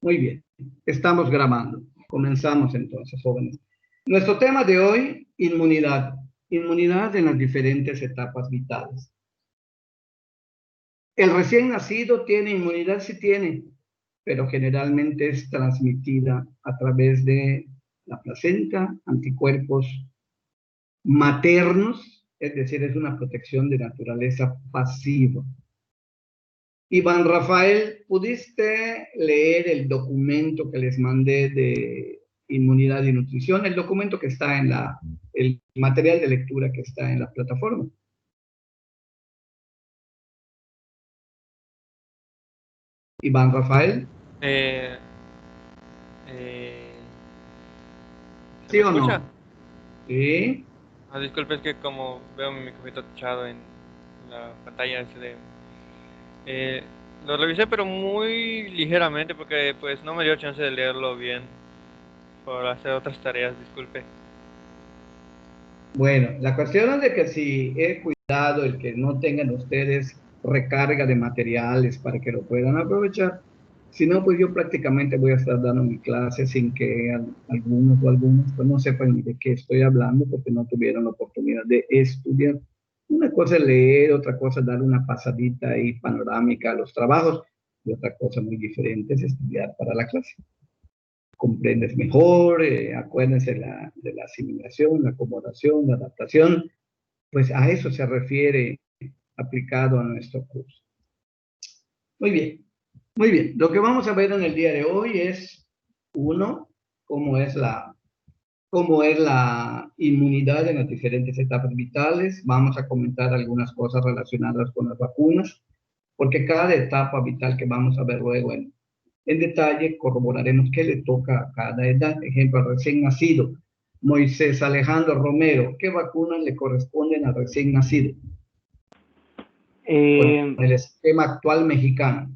Muy bien, estamos grabando. Comenzamos entonces, jóvenes. Nuestro tema de hoy, inmunidad. Inmunidad en las diferentes etapas vitales. El recién nacido tiene inmunidad, sí tiene, pero generalmente es transmitida a través de la placenta, anticuerpos maternos, es decir, es una protección de naturaleza pasiva. Iván Rafael, ¿pudiste leer el documento que les mandé de inmunidad y nutrición? El documento que está en el material de lectura que está en la plataforma. Iván Rafael, Eh, eh, ¿Se ¿sí me o escucha? no? Sí. Disculpe, es que como veo mi micrófono tachado en la pantalla SD. Eh, lo revisé pero muy ligeramente porque pues no me dio chance de leerlo bien por hacer otras tareas, disculpe. Bueno, la cuestión es de que si he cuidado el que no tengan ustedes recarga de materiales para que lo puedan aprovechar. Si no, pues yo prácticamente voy a estar dando mi clase sin que algunos o algunos pues no sepan ni de qué estoy hablando porque no tuvieron la oportunidad de estudiar. Una cosa es leer, otra cosa es dar una pasadita y panorámica a los trabajos y otra cosa muy diferente es estudiar para la clase. Comprendes mejor, acuérdense de la asimilación, la acomodación, la adaptación, pues a eso se refiere aplicado a nuestro curso. Muy bien, muy bien. Lo que vamos a ver en el día de hoy es, uno, cómo es cómo es la inmunidad en las diferentes etapas vitales. Vamos a comentar algunas cosas relacionadas con las vacunas, porque cada etapa vital que vamos a ver luego en detalle corroboraremos qué le toca a cada edad. Ejemplo, al recién nacido. Moisés Alejandro Romero, ¿qué vacunas le corresponden al recién nacido? Con Eh, el esquema actual mexicano.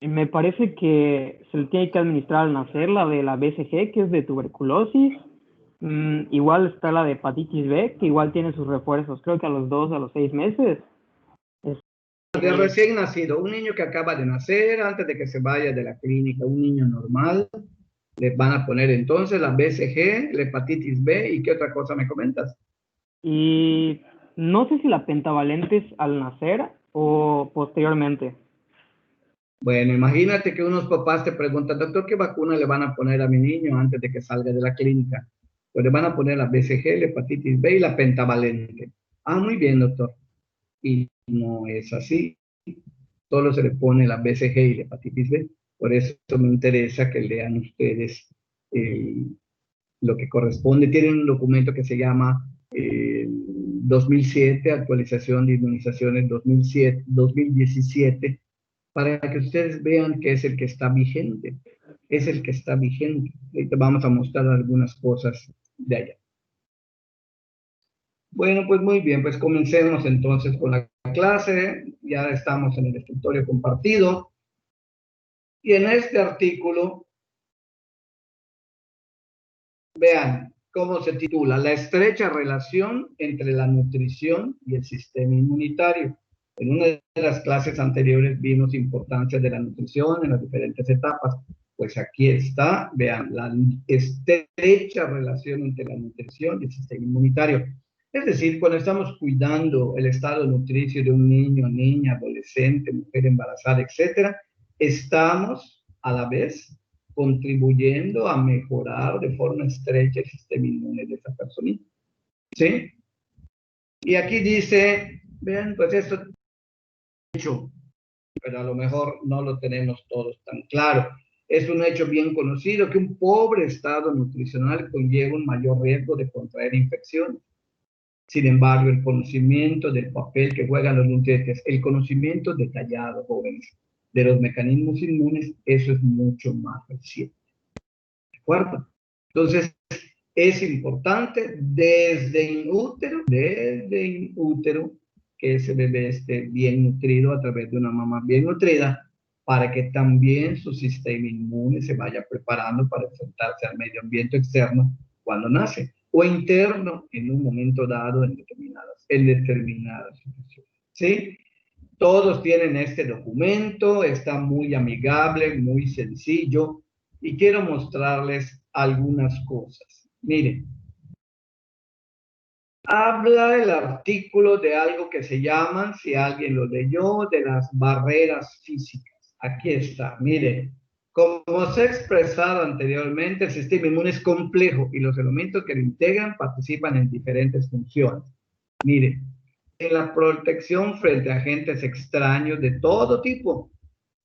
Me parece que se le tiene que administrar al nacer la de la BCG, que es de tuberculosis. Igual está la de hepatitis B, que igual tiene sus refuerzos, creo que a los 2 a los 6 meses. De Este, recién nacido, un niño que acaba de nacer, antes de que se vaya de la clínica, un niño normal, le van a poner entonces la BCG, la hepatitis B, ¿y qué otra cosa me comentas? y no sé si la pentavalente es al nacer o posteriormente. Bueno, imagínate que unos papás te preguntan, doctor, ¿qué vacuna le van a poner a mi niño antes de que salga de la clínica? Pues le van a poner la BCG, la hepatitis B y la pentavalente. Ah, muy bien, doctor. Y no es así. Solo se le pone la BCG y la hepatitis B. Por eso me interesa que lean ustedes eh, lo que corresponde. Tienen un documento que se llama 2007, actualización de inmunizaciones 2007, 2017, para que ustedes vean que es el que está vigente. Es el que está vigente. Ahorita vamos a mostrar algunas cosas de allá. Bueno, pues muy bien, pues comencemos entonces con la clase. Ya estamos en el escritorio compartido. Y en este artículo, vean cómo se titula: La estrecha relación entre la nutrición y el sistema inmunitario. En una de las clases anteriores vimos importancia de la nutrición en las diferentes etapas. Pues aquí está, vean, la estrecha relación entre la nutrición y el sistema inmunitario. Es decir, cuando estamos cuidando el estado nutricio de un niño, niña, adolescente, mujer embarazada, etcétera, estamos a la vez contribuyendo a mejorar de forma estrecha el sistema inmune de esa persona. ¿Sí? Y aquí dice, vean, pues esto hecho, pero a lo mejor no lo tenemos todos tan claro. Es un hecho bien conocido que un pobre estado nutricional conlleva un mayor riesgo de contraer infecciones. Sin embargo, el conocimiento del papel que juegan los nutrientes, el conocimiento detallado, jóvenes, de los mecanismos inmunes, eso es mucho más reciente. ¿De acuerdo? Entonces, es importante desde in útero, que ese bebé esté bien nutrido a través de una mamá bien nutrida, para que también su sistema inmune se vaya preparando para enfrentarse al medio ambiente externo cuando nace, o interno en un momento dado en determinadas situaciones. ¿Sí? Todos tienen este documento, está muy amigable, muy sencillo. y quiero mostrarles algunas cosas. Miren, habla el artículo de algo que se llaman, si alguien lo leyó, de las barreras físicas. Aquí está, miren. Como se ha expresado anteriormente, el sistema inmune es complejo y los elementos que lo integran participan en diferentes funciones. Miren, en la protección frente a agentes extraños de todo tipo,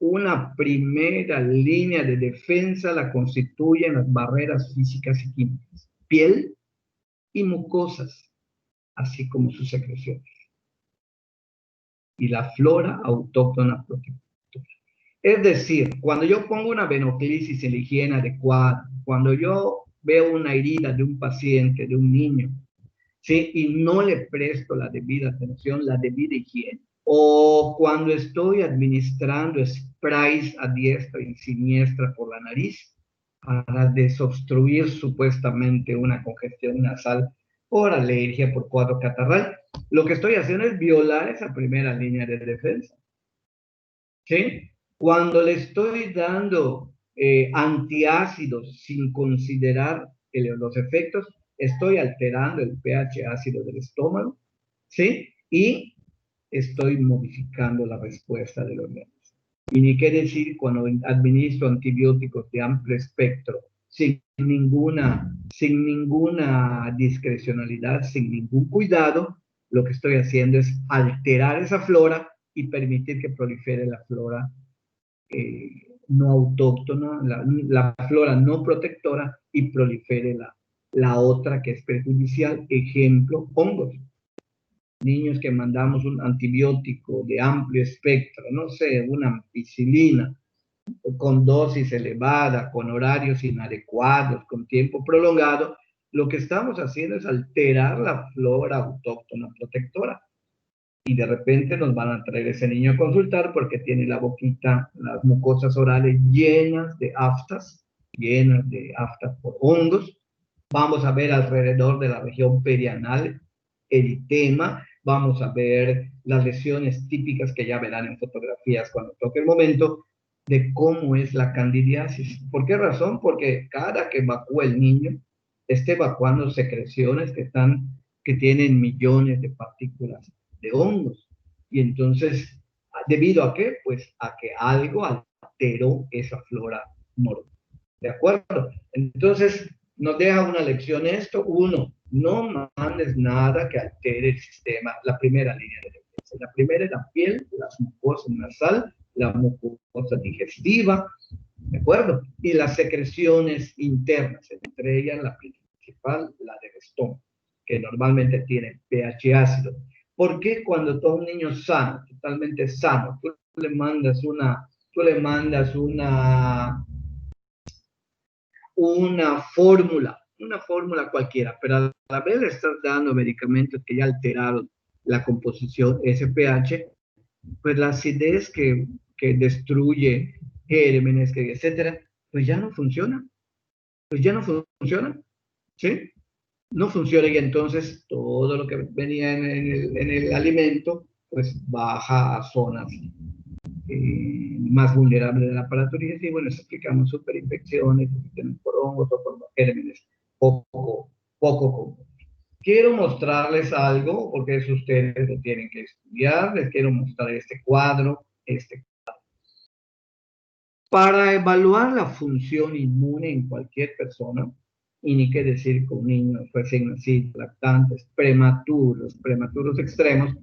una primera línea de defensa la constituyen las barreras físicas y químicas, piel y mucosas, así como sus secreciones, y la flora autóctona protectora. Es decir, cuando yo pongo una venoclisis en la higiene adecuada, cuando yo veo una herida de un paciente, de un niño, ¿sí? Y no le presto la debida atención, la debida higiene, o cuando estoy administrando sprays a diestra y siniestra por la nariz para desobstruir supuestamente una congestión nasal por alergia, por cuadro catarral, lo que estoy haciendo es violar esa primera línea de defensa. ¿Sí? Cuando le estoy dando antiácidos sin considerar los efectos, estoy alterando el pH ácido del estómago, ¿sí? Y estoy modificando la respuesta del organismo. Y ni qué decir cuando administro antibióticos de amplio espectro, sin ninguna discrecionalidad, sin ningún cuidado, lo que estoy haciendo es alterar esa flora y permitir que prolifere la flora no autóctona, la flora no protectora y prolifere la otra que es perjudicial. Ejemplo, hongos. Niños que mandamos un antibiótico de amplio espectro, no sé, una ampicilina, con dosis elevada, con horarios inadecuados, con tiempo prolongado, lo que estamos haciendo es alterar la flora autóctona protectora. Y de repente nos van a traer ese niño a consultar porque tiene la boquita, las mucosas orales llenas de aftas por hongos. Vamos a ver alrededor de la región perianal eritema, vamos a ver las lesiones típicas que ya verán en fotografías cuando toque el momento de cómo es la candidiasis. ¿Por qué razón? Porque cada que evacúa el niño, está evacuando secreciones que tienen millones de partículas de hongos. Y entonces, ¿debido a qué? Pues a que algo alteró esa flora normal. ¿De acuerdo? Entonces, nos deja una lección esto. Uno, no mandes nada que altere el sistema, la primera línea de defensa. La primera es la piel, las mucosas nasal, la mucosa digestiva, ¿de acuerdo? Y las secreciones internas, entre ellas la principal, la del estómago, que normalmente tiene pH ácido. ¿Por qué cuando todo un niño sano, totalmente sano, tú le mandas una fórmula cualquiera, pero a la vez le estás dando medicamentos que ya alteraron la composición, ese pH, pues la acidez que destruye gérmenes, etcétera, pues ya no funciona, ¿sí? No funciona y entonces todo lo que venía en el alimento, pues baja a zonas más vulnerables del aparato digestivo, les explicamos superinfecciones, por hongos o por gérmenes poco comunes. Quiero mostrarles algo, porque eso ustedes lo tienen que estudiar. Les quiero mostrar este cuadro. Para evaluar la función inmune en cualquier persona, y ni qué decir con niños recién nacidos, lactantes, prematuros extremos,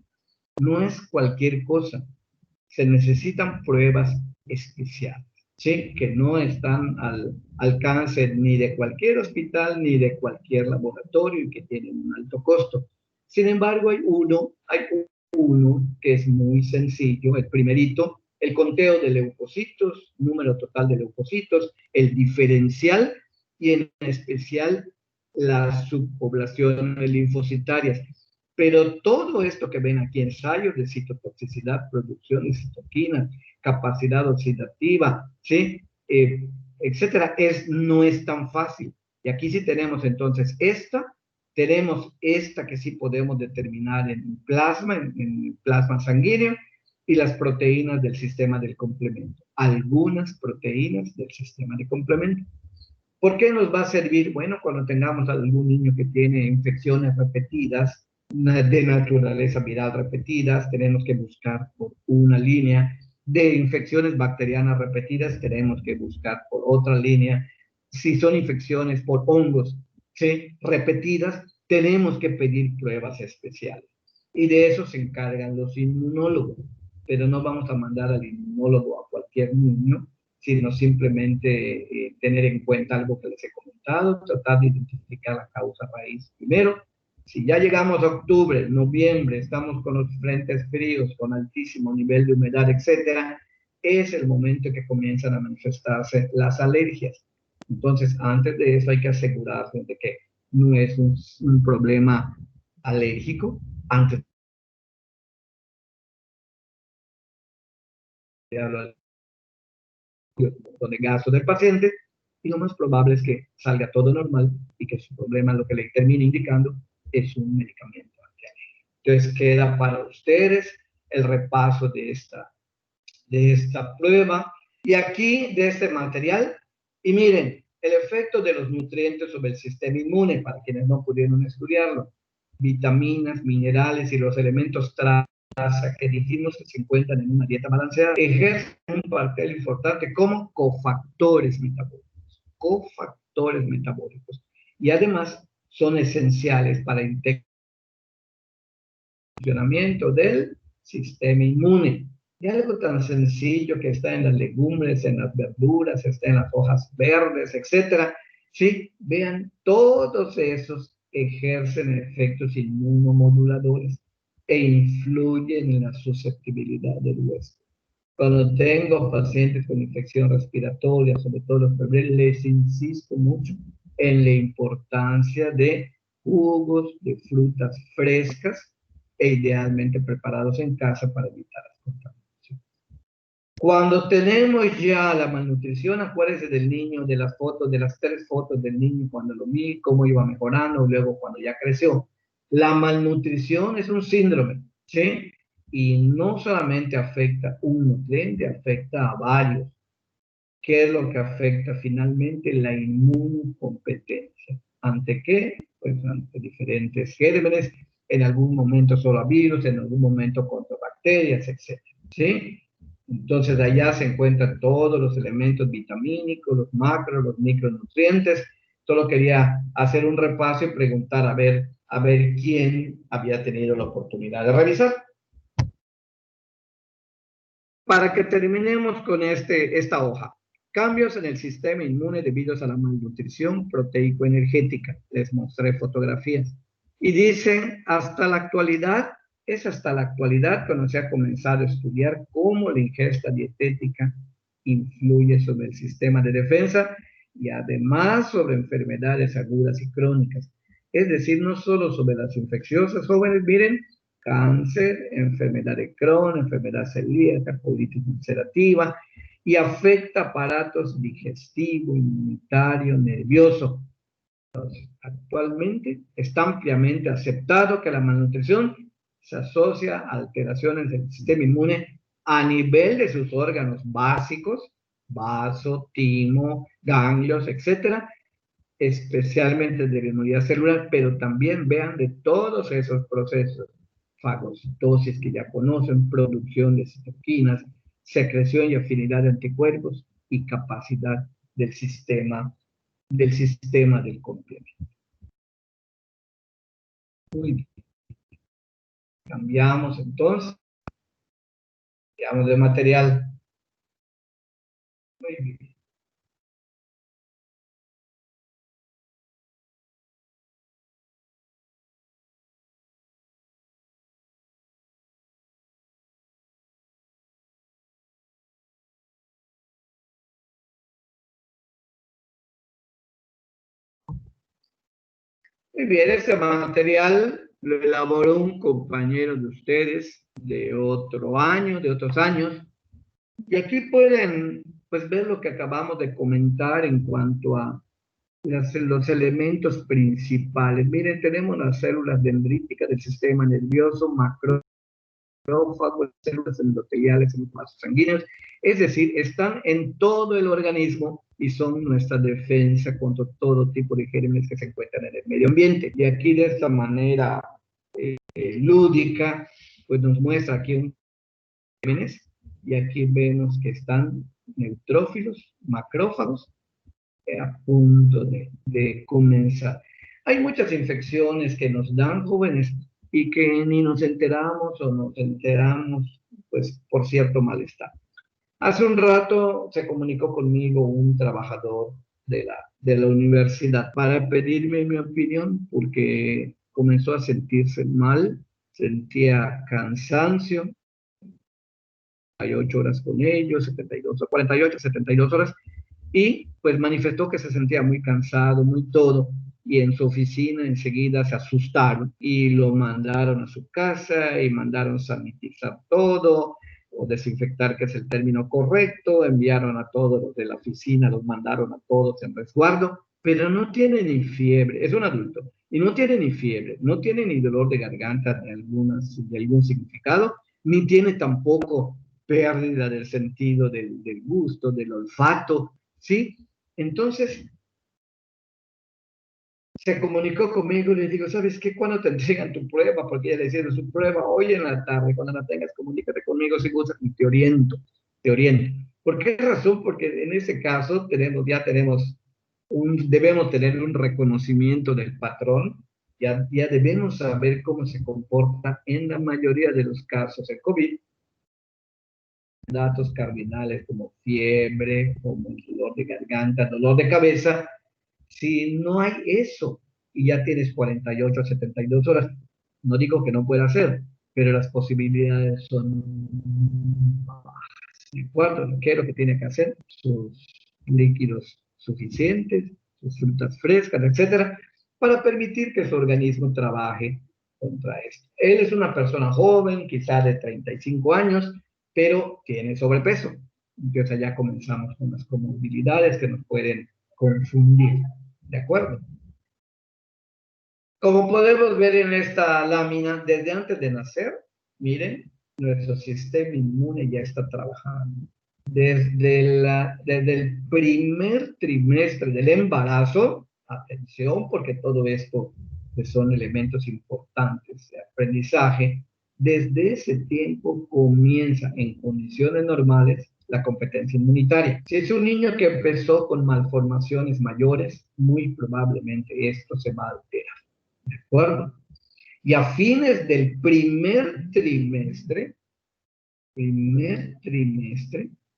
no es cualquier cosa. Se necesitan pruebas especiales, ¿sí? Que no están al alcance ni de cualquier hospital ni de cualquier laboratorio y que tienen un alto costo. Sin embargo, hay uno que es muy sencillo, el primerito, el conteo de leucocitos, número total de leucocitos, el diferencial y en especial las subpoblaciones linfocitarias. Pero todo esto que ven aquí, ensayos de citotoxicidad, producción de citoquinas, capacidad oxidativa, ¿sí? Etcétera, no es tan fácil. Y aquí sí tenemos entonces tenemos esta que sí podemos determinar en plasma sanguíneo, y las proteínas del sistema del complemento. Algunas proteínas del sistema de complemento. ¿Por qué nos va a servir? Bueno, cuando tengamos algún niño que tiene infecciones repetidas, de naturaleza viral repetidas, tenemos que buscar por una línea. De infecciones bacterianas repetidas, tenemos que buscar por otra línea. Si son infecciones por hongos, ¿sí?, repetidas, tenemos que pedir pruebas especiales. Y de eso se encargan los inmunólogos. Pero no vamos a mandar al inmunólogo a cualquier niño, sino simplemente tener en cuenta algo que les he comentado, tratar de identificar la causa raíz primero. Si ya llegamos a octubre, noviembre, estamos con los frentes fríos, con altísimo nivel de humedad, etcétera, es el momento que comienzan a manifestarse las alergias. Entonces, antes de eso hay que asegurarse de que no es un problema alérgico. Antes de hablar de gasto del paciente, y lo más probable es que salga todo normal y que su problema, lo que le termine indicando, es un medicamento. Entonces queda para ustedes el repaso de esta prueba. Y aquí, de este material, y miren, el efecto de los nutrientes sobre el sistema inmune, para quienes no pudieron estudiarlo, vitaminas, minerales y los elementos traza que dijimos que se encuentran en una dieta balanceada, ejercen un papel importante como cofactores metabólicos. Y además son esenciales para el funcionamiento del sistema inmune. Y algo tan sencillo que está en las legumbres, en las verduras, está en las hojas verdes, etcétera. Sí, vean, todos esos ejercen efectos inmunomoduladores e influyen en la susceptibilidad del huésped. Cuando tengo pacientes con infección respiratoria, sobre todo los febres, les insisto mucho en la importancia de jugos de frutas frescas e idealmente preparados en casa para evitar las contaminaciones. Cuando tenemos ya la malnutrición, acuérdense del niño, de las fotos, de las 3 fotos del niño cuando lo vi, cómo iba mejorando, luego cuando ya creció. La malnutrición es un síndrome, ¿sí? Y no solamente afecta un nutriente, afecta a varios. ¿Qué es lo que afecta finalmente? La inmunocompetencia. ¿Ante qué? Pues ante diferentes gérmenes, en algún momento solo a virus, en algún momento contra bacterias, etc. ¿Sí? Entonces allá se encuentran todos los elementos vitamínicos, los macros, los micronutrientes. Solo quería hacer un repaso y preguntar a ver quién había tenido la oportunidad de revisar. Para que terminemos con esta hoja. Cambios en el sistema inmune debidos a la malnutrición proteico-energética. Les mostré fotografías. Y dicen, hasta la actualidad cuando se ha comenzado a estudiar cómo la ingesta dietética influye sobre el sistema de defensa y además sobre enfermedades agudas y crónicas. Es decir, no solo sobre las infecciosas jóvenes, miren, cáncer, enfermedad de Crohn, enfermedad celíaca, colitis ulcerativa, y afecta aparatos digestivo, inmunitario, nervioso. Entonces, actualmente está ampliamente aceptado que la malnutrición se asocia a alteraciones del sistema inmune a nivel de sus órganos básicos, vaso, timo, ganglios, etcétera, especialmente de la inmunidad celular, pero también vean de todos esos procesos: fagocitosis, que ya conocen, producción de citoquinas, secreción y afinidad de anticuerpos y capacidad del sistema del complemento. Muy bien. Cambiamos entonces, cambiamos de material. Muy bien. Muy bien, este material lo elaboró un compañero de ustedes de otros años. Y aquí pueden pues ver lo que acabamos de comentar en cuanto a los elementos principales. Miren, tenemos las células dendríticas del sistema nervioso, macro macrófagos, células endoteliales en los vasos sanguíneos, es decir, están en todo el organismo y son nuestra defensa contra todo tipo de gérmenes que se encuentran en el medio ambiente. Y aquí de esta manera lúdica, pues nos muestra aquí un gérmenes y aquí vemos que están neutrófilos, macrófagos, a punto de comenzar. Hay muchas infecciones que nos dan jóvenes y que ni nos enteramos o nos enteramos, pues, por cierto malestar. Hace un rato se comunicó conmigo un trabajador de la universidad para pedirme mi opinión porque comenzó a sentirse mal, sentía cansancio, 48 horas con ellos, 72, 48, 72 horas, y pues manifestó que se sentía muy cansado, muy todo, y en su oficina enseguida se asustaron y lo mandaron a su casa y mandaron sanitizar todo, o desinfectar, que es el término correcto, enviaron a todos los de la oficina, los mandaron a todos en resguardo, pero no tiene ni fiebre, es un adulto, y no tiene ni fiebre, no tiene ni dolor de garganta de algún significado, ni tiene tampoco pérdida del sentido del gusto, del olfato, ¿sí? Entonces, se comunicó conmigo y le digo, ¿sabes qué? ¿Cuándo te entregan tu prueba? Porque ella le decía, su prueba hoy en la tarde, cuando la tengas, comunícate conmigo si gustas y te oriento, te oriento. ¿Por qué razón? Porque en ese caso ya tenemos debemos tener un reconocimiento del patrón, ya debemos saber cómo se comporta en la mayoría de los casos el COVID, datos cardinales como fiebre, como dolor de garganta, dolor de cabeza. Si no hay eso y ya tienes 48 a 72 horas, no digo que no pueda ser, pero las posibilidades son bajas. ¿De acuerdo? ¿Qué es lo que tiene que hacer? Sus líquidos suficientes, sus frutas frescas, etcétera, para permitir que su organismo trabaje contra esto. Él es una persona joven, quizá de 35 años, pero tiene sobrepeso. Entonces ya comenzamos con las comorbilidades que nos pueden confundir. ¿De acuerdo? Como podemos ver en esta lámina, desde antes de nacer, miren, nuestro sistema inmune ya está trabajando. Desde el primer trimestre del embarazo, atención, porque todo esto pues, son elementos importantes de aprendizaje, desde ese tiempo comienza en condiciones normales la competencia inmunitaria. Si es un niño que empezó con malformaciones mayores, muy probablemente esto se va a alterar. ¿De acuerdo? Y a fines del primer trimestre,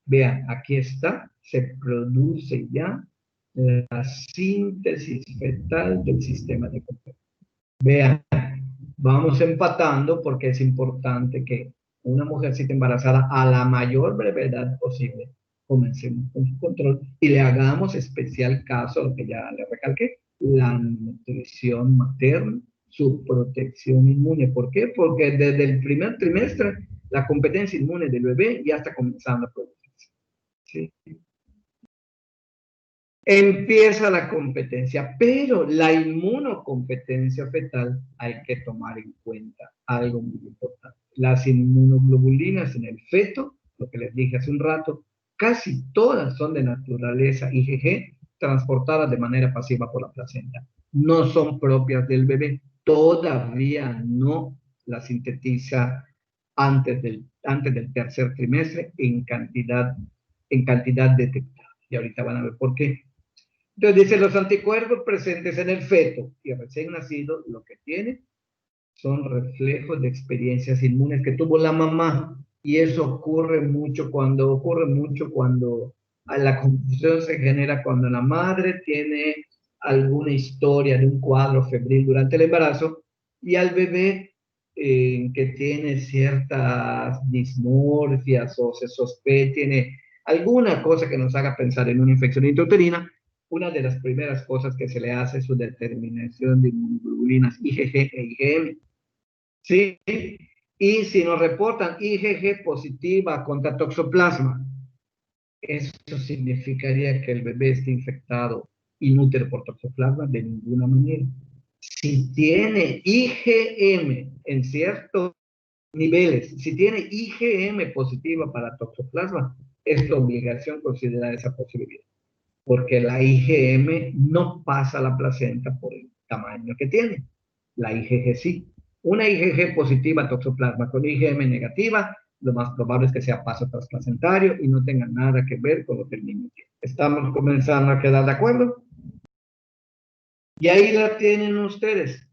vean, aquí está, se produce ya la síntesis fetal del sistema de competencia. Vean, vamos empatando porque es importante que una mujercita embarazada a la mayor brevedad posible comencemos con su control y le hagamos especial caso a lo que ya le recalqué, la nutrición materna, su protección inmune. ¿Por qué? Porque desde el primer trimestre la competencia inmune del bebé ya está comenzando a producirse. ¿Sí? Empieza la competencia, pero la inmunocompetencia fetal hay que tomar en cuenta algo muy importante. Las inmunoglobulinas en el feto, lo que les dije hace un rato, casi todas son de naturaleza IgG, transportadas de manera pasiva por la placenta. No son propias del bebé, todavía no las sintetiza antes del tercer trimestre en cantidad detectable. Y ahorita van a ver por qué. Entonces dice, los anticuerpos presentes en el feto y recién nacido, lo que tiene son reflejos de experiencias inmunes que tuvo la mamá. Y eso ocurre mucho cuando la confusión se genera cuando la madre tiene alguna historia de un cuadro febril durante el embarazo y al bebé que tiene ciertas dismorfias o se sospecha, tiene alguna cosa que nos haga pensar en una infección intrauterina, una de las primeras cosas que se le hace es su determinación de inmunoglobulinas IgG e IgM. ¿Sí? Y si nos reportan IgG positiva contra toxoplasma, eso significaría que el bebé está infectado inútero por toxoplasma de ninguna manera. Si tiene IgM en ciertos niveles. Si tiene IgM positiva para toxoplasma, es tu obligación considerar esa posibilidad, porque la IgM no pasa a la placenta por el tamaño que tiene. La IgG sí. Una IgG positiva a toxoplasma con IgM negativa, lo más probable es que sea paso transplacentario y no tenga nada que ver con lo que el niño tiene. ¿Estamos comenzando a quedar de acuerdo? Y ahí la tienen ustedes.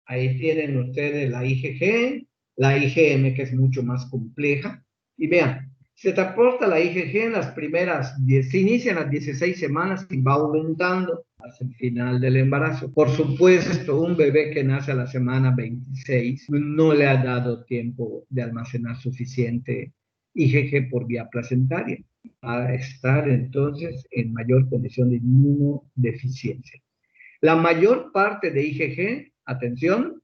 Ahí tienen ustedes la IgG, la IgM, que es mucho más compleja. Y vean, se te aporta la IgG en las primeras 10, se inician las 16 semanas y va aumentando hasta el final del embarazo. Por supuesto, un bebé que nace a la semana 26 no le ha dado tiempo de almacenar suficiente IgG por vía placentaria, a estar entonces en mayor condición de inmunodeficiencia. La mayor parte de IgG, atención,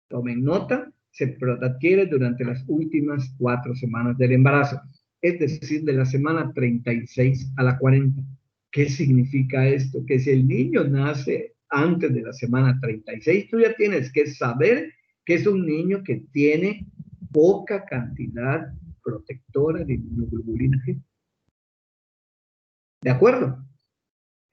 tomen nota, se adquiere durante las últimas 4 semanas del embarazo, es decir, de la semana 36 a la 40. ¿Qué significa esto? Que si el niño nace antes de la semana 36, tú ya tienes que saber que es un niño que tiene poca cantidad protectora de inmunoglobulina G. ¿De acuerdo?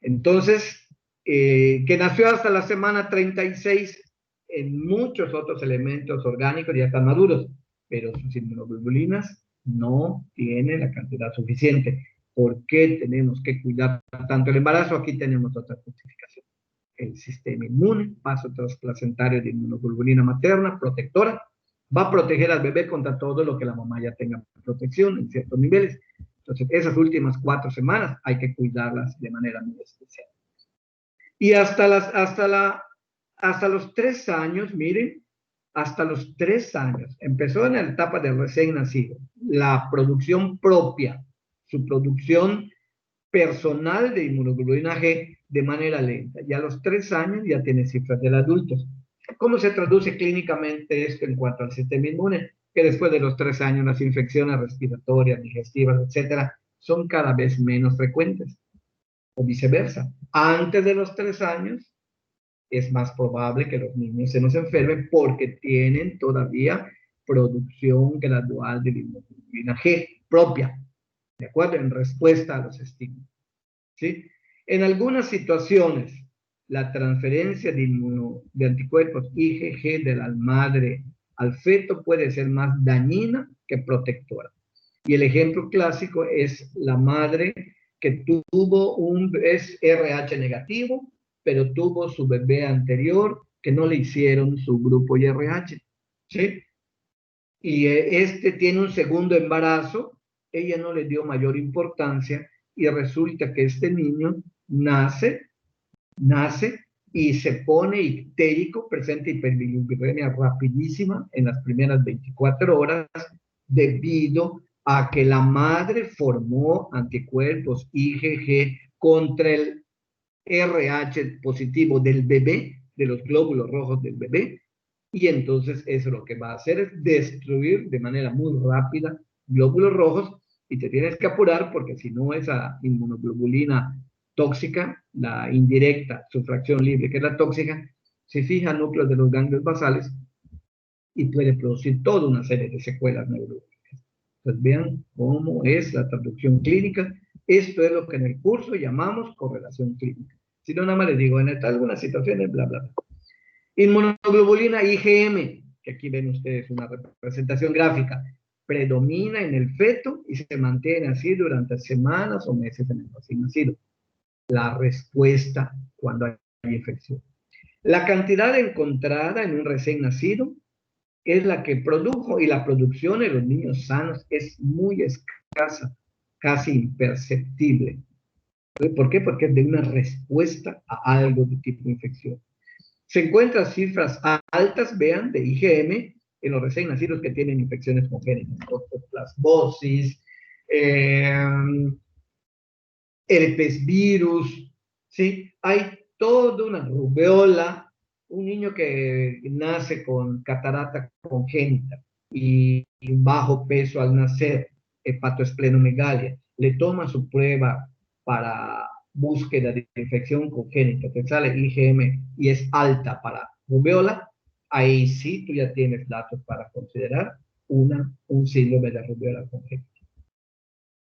Entonces, que nació hasta la semana 36, en muchos otros elementos orgánicos ya están maduros, pero sus inmunoglobulinas no tienen la cantidad suficiente. ¿Por qué tenemos que cuidar tanto el embarazo? Aquí tenemos otra justificación. El sistema inmune, paso transplacentario de inmunoglobulina materna, protectora, va a proteger al bebé contra todo lo que la mamá ya tenga protección en ciertos niveles. Entonces, esas últimas 4 semanas hay que cuidarlas de manera muy especial. Y hasta los 3 años, miren, hasta los 3 años, empezó en la etapa del recién nacido, la producción propia, su producción personal de inmunoglobulina G de manera lenta. Y a los 3 años ya tiene cifras del adulto. ¿Cómo se traduce clínicamente esto en cuanto al sistema inmune? Que después de los 3 años las infecciones respiratorias, digestivas, etcétera, son cada vez menos frecuentes. O viceversa. Antes de los 3 años es más probable que los niños se nos enfermen porque tienen todavía producción gradual de inmunoglobulina G propia, ¿de acuerdo? En respuesta a los estímulos, ¿sí? En algunas situaciones, la transferencia de anticuerpos IgG de la madre al feto puede ser más dañina que protectora. Y el ejemplo clásico es la madre que tuvo es RH negativo, pero tuvo su bebé anterior que no le hicieron su grupo IRH, ¿sí? Y este tiene un segundo embarazo, ella no le dio mayor importancia y resulta que este niño nace y se pone ictérico, presenta hiperbilirubemia rapidísima en las primeras 24 horas debido a que la madre formó anticuerpos IgG contra el RH positivo del bebé, de los glóbulos rojos del bebé, y entonces eso lo que va a hacer es destruir de manera muy rápida glóbulos rojos y te tienes que apurar porque si no esa inmunoglobulina tóxica, la indirecta, su fracción libre, que es la tóxica, se fija en núcleos de los ganglios basales y puede producir toda una serie de secuelas neurológicas. Entonces vean cómo es la traducción clínica. Esto es lo que en el curso llamamos correlación clínica. Si no, nada más les digo, en algunas situaciones, bla, bla, bla. Inmunoglobulina IgM, que aquí ven ustedes una representación gráfica, predomina en el feto y se mantiene así durante semanas o meses en el recién nacido. La respuesta cuando hay infección. La cantidad encontrada en un recién nacido es la que produjo y la producción en los niños sanos es muy escasa, casi imperceptible. ¿Por qué? Porque es de una respuesta a algo de tipo infección. Se encuentran cifras altas, vean, de IgM en los recién nacidos que tienen infecciones congénitas, toxoplasmosis, herpes virus, ¿sí? Hay toda una rubeola, un niño que nace con catarata congénita y bajo peso al nacer, hepatoesplenomegalia, le toma su prueba para búsqueda de infección congénita, te sale IgM y es alta para rubeola, ahí sí tú ya tienes datos para considerar un síndrome de rubiola congénita.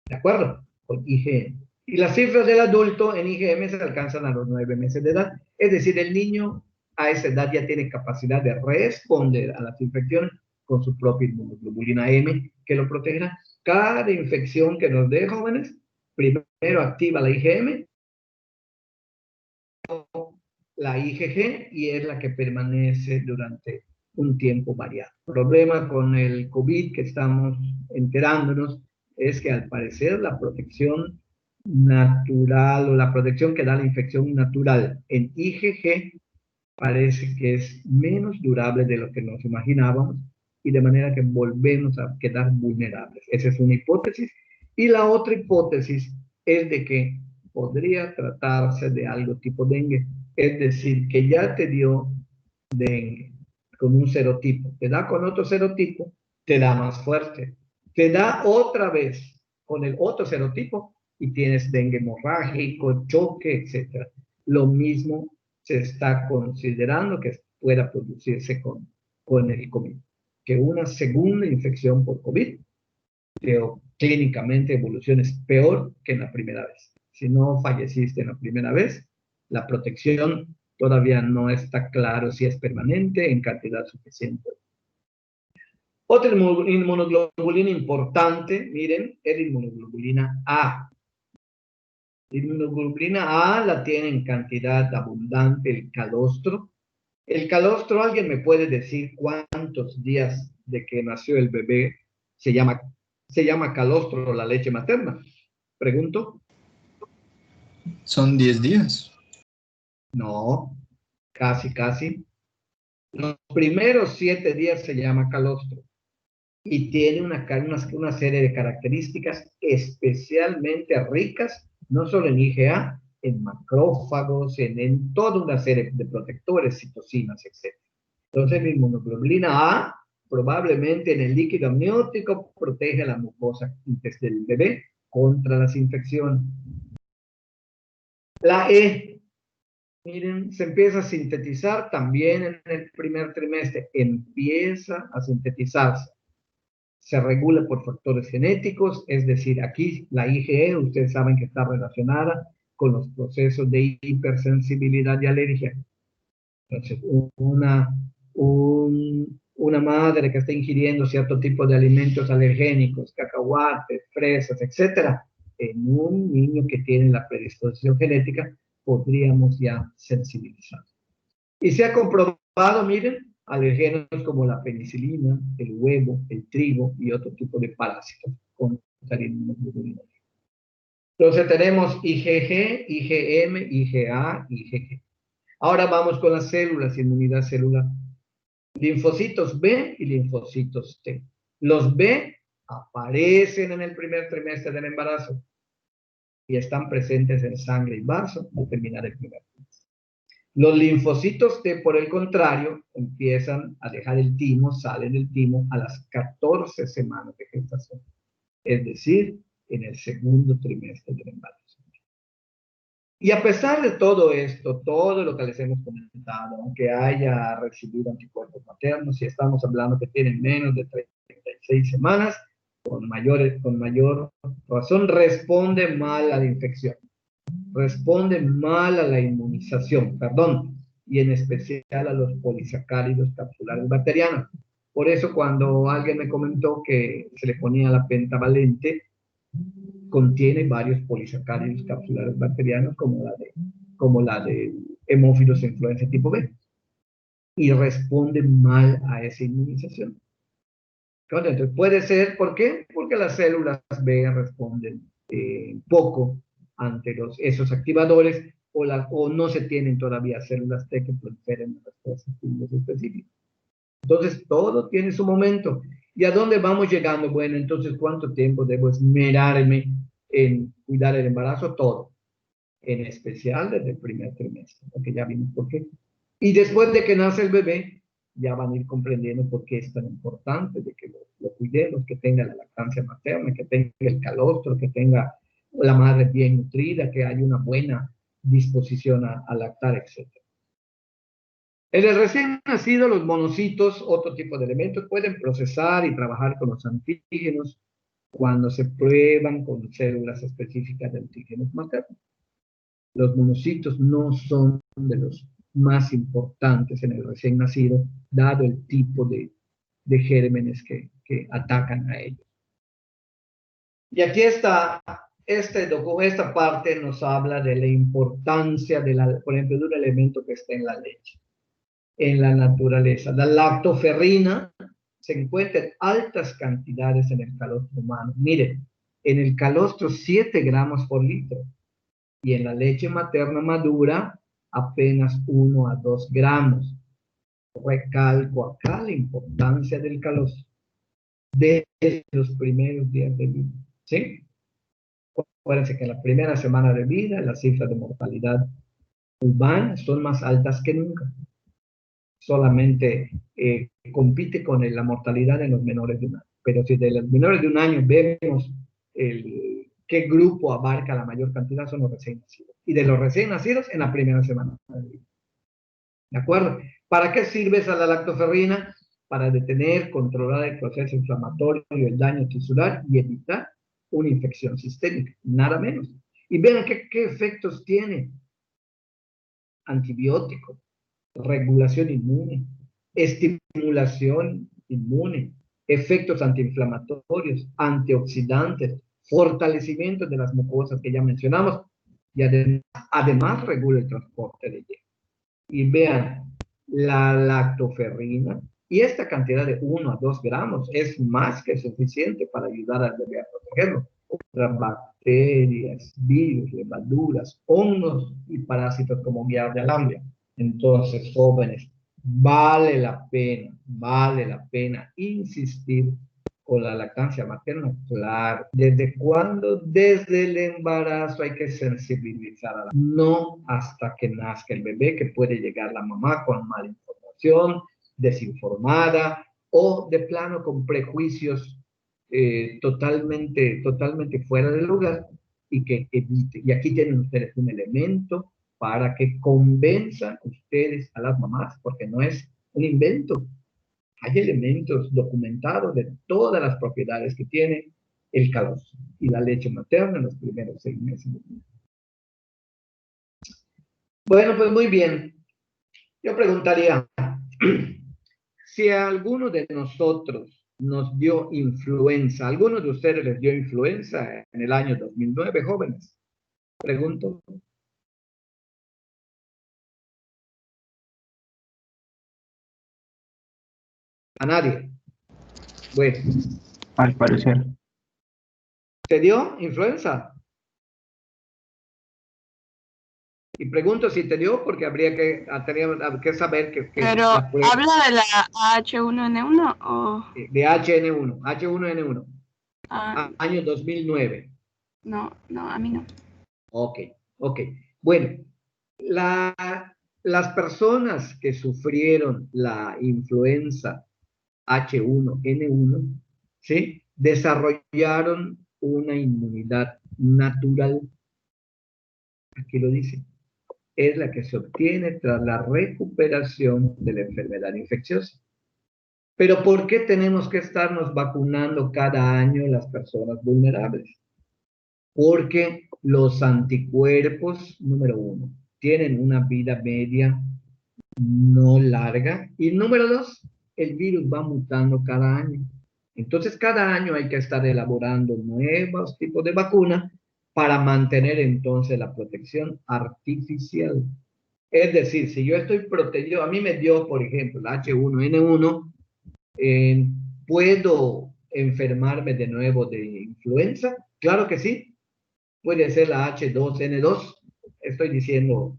¿De acuerdo? Con IgM. Y las cifras del adulto en IgM se alcanzan a los 9 meses de edad. Es decir, el niño a esa edad ya tiene capacidad de responder a las infecciones con su propia inmunoglobulina M, que lo protegerá. Cada infección que nos dé, jóvenes, primero activa la IgM, la IgG, y es la que permanece durante un tiempo variado. El problema con el COVID que estamos enterándonos es que al parecer la protección natural o la protección que da la infección natural en IgG parece que es menos durable de lo que nos imaginábamos, y de manera que volvemos a quedar vulnerables. Esa es una hipótesis. Y la otra hipótesis es de que podría tratarse de algo tipo dengue, es decir, que ya te dio dengue con un serotipo, te da con otro serotipo, te da más fuerte, te da otra vez con el otro serotipo y tienes dengue hemorrágico, choque, etc. Lo mismo se está considerando que pueda producirse con el COVID, que una segunda infección por COVID clínicamente evoluciones peor que en la primera vez. Si no falleciste en la primera vez, la protección todavía no está claro si es permanente en cantidad suficiente. Otra inmunoglobulina importante, miren, es la inmunoglobulina A. La inmunoglobulina A la tiene en cantidad abundante el calostro. El calostro, ¿alguien me puede decir cuántos días de que nació el bebé se llama calostro la leche materna? Pregunto. Son 10 días. No, casi. Los primeros 7 días se llama calostro y tiene una serie de características especialmente ricas, no solo en IgA, en macrófagos, en toda una serie de protectores, citocinas, etc. Entonces, la inmunoglobulina A probablemente en el líquido amniótico protege la mucosa del bebé contra las infecciones. La E, miren, se empieza a sintetizar también en el primer trimestre, empieza a sintetizarse. Se regula por factores genéticos, es decir, aquí la IgE, ustedes saben que está relacionada con los procesos de hipersensibilidad y alergia. Entonces, una madre que está ingiriendo cierto tipo de alimentos alergénicos, cacahuates, fresas, etc., en un niño que tiene la predisposición genética, podríamos ya sensibilizar. Y se ha comprobado, miren, alergenos como la penicilina, el huevo, el trigo y otro tipo de parásitos con la inmunoglobulina. Entonces tenemos IgG, IgM, IgA, IgG. Ahora vamos con las células, inmunidad celular. Linfocitos B y linfocitos T. Los B aparecen en el primer trimestre del embarazo y están presentes en sangre y vaso al terminar el primer trimestre. Los linfocitos T, por el contrario, empiezan a dejar el timo, salen del timo a las 14 semanas de gestación, es decir, en el segundo trimestre del embarazo. Y a pesar de todo esto, todo lo que les hemos comentado, aunque haya recibido anticuerpos maternos, si estamos hablando que tienen menos de 36 semanas, con mayor razón responde mal a la infección, responde mal a la inmunización, y en especial a los polisacáridos capsulares bacterianos. Por eso cuando alguien me comentó que se le ponía la pentavalente, contiene varios polisacáridos capsulares bacterianos como la de hemófilos influenza tipo B, y responde mal a esa inmunización. Entonces puede ser, ¿por qué? Porque las células B responden poco ante esos activadores, o no se tienen todavía células T que proliferen los estímulos específicos. Entonces todo tiene su momento. ¿Y a dónde vamos llegando? Bueno, entonces, ¿cuánto tiempo debo esmerarme en cuidar el embarazo? Todo. En especial desde el primer trimestre, porque ya vimos por qué. Y después de que nace el bebé, ya van a ir comprendiendo por qué es tan importante de que lo cuidemos, que tenga la lactancia materna, que tenga el calostro, que tenga la madre bien nutrida, que haya una buena disposición a lactar, etc. En el recién nacido, los monocitos, otro tipo de elementos, pueden procesar y trabajar con los antígenos cuando se prueban con células específicas de antígenos maternos. Los monocitos no son de los más importantes en el recién nacido, dado el tipo de gérmenes que atacan a ellos. Y aquí está, esta parte nos habla de la importancia, por ejemplo, de un elemento que está en la leche, en la naturaleza. La lactoferrina se encuentra en altas cantidades en el calostro humano. Miren, en el calostro 7 gramos por litro y en la leche materna madura apenas 1 a 2 gramos. Recalco acá la importancia del calostro desde los primeros días de vida. ¿Sí? Acuérdense que en la primera semana de vida las cifras de mortalidad humana son más altas que nunca. Solamente compite con la mortalidad en los menores de un año. Pero si de los menores de un año vemos qué grupo abarca la mayor cantidad, son los recién nacidos. Y de los recién nacidos en la primera semana de vida. ¿De acuerdo? ¿Para qué sirve esa la lactoferrina? Para detener, controlar el proceso inflamatorio y el daño tisular y evitar una infección sistémica, nada menos. Y vean qué efectos tiene. Antibióticos, regulación inmune, estimulación inmune, efectos antiinflamatorios, antioxidantes, fortalecimiento de las mucosas que ya mencionamos, y además regula el transporte de hierro. Y vean, la lactoferrina, y esta cantidad de 1 a 2 gramos es más que suficiente para ayudar al bebé a protegerlo contra bacterias, virus, levaduras, hongos y parásitos como Giardia lamblia. Entonces, jóvenes, vale la pena insistir con la lactancia materna, claro. ¿Desde cuándo? Desde el embarazo hay que sensibilizar a la no hasta que nazca el bebé, que puede llegar la mamá con mala información, desinformada o de plano con prejuicios totalmente fuera de lugar y que evite. Y aquí tienen ustedes un elemento para que convenzan ustedes a las mamás, porque no es un invento. Hay elementos documentados de todas las propiedades que tiene el calostro y la leche materna en los primeros 6 meses de vida. Bueno, pues muy bien. Yo preguntaría, si a alguno de nosotros nos dio influenza, ¿alguno de ustedes les dio influenza en el año 2009, jóvenes? Pregunto. A nadie. Bueno. Al parecer. ¿Te dio influenza? Y pregunto si te dio porque habría que saber que pero ¿habla de la H1N1 o...? De H1N1. Año 2009. No, a mí no. Ok. Bueno, las personas que sufrieron la influenza H1N1, ¿sí? Desarrollaron una inmunidad natural. Aquí lo dice. Es la que se obtiene tras la recuperación de la enfermedad infecciosa. Pero ¿por qué tenemos que estarnos vacunando cada año las personas vulnerables? Porque los anticuerpos, número 1, tienen una vida media no larga. Y número 2, el virus va mutando cada año. Entonces, cada año hay que estar elaborando nuevos tipos de vacuna para mantener entonces la protección artificial. Es decir, si yo estoy protegido, a mí me dio, por ejemplo, la H1N1, ¿puedo enfermarme de nuevo de influenza? Claro que sí. Puede ser la H2N2. Estoy diciendo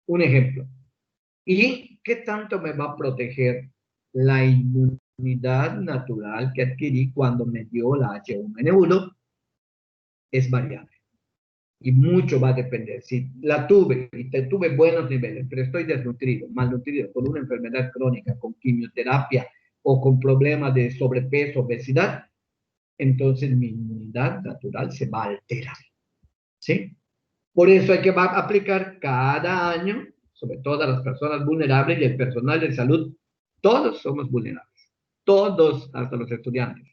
un ejemplo. ¿Y qué tanto me va a proteger la inmunidad natural que adquirí cuando me dio la H1N1? Es variable. Y mucho va a depender. Si la tuve y tuve buenos niveles, pero estoy desnutrido, malnutrido, con una enfermedad crónica, con quimioterapia o con problemas de sobrepeso, obesidad, entonces mi inmunidad natural se va a alterar. ¿Sí? Por eso hay que aplicar cada año sobre todo a las personas vulnerables y el personal de salud, todos somos vulnerables, todos, hasta los estudiantes,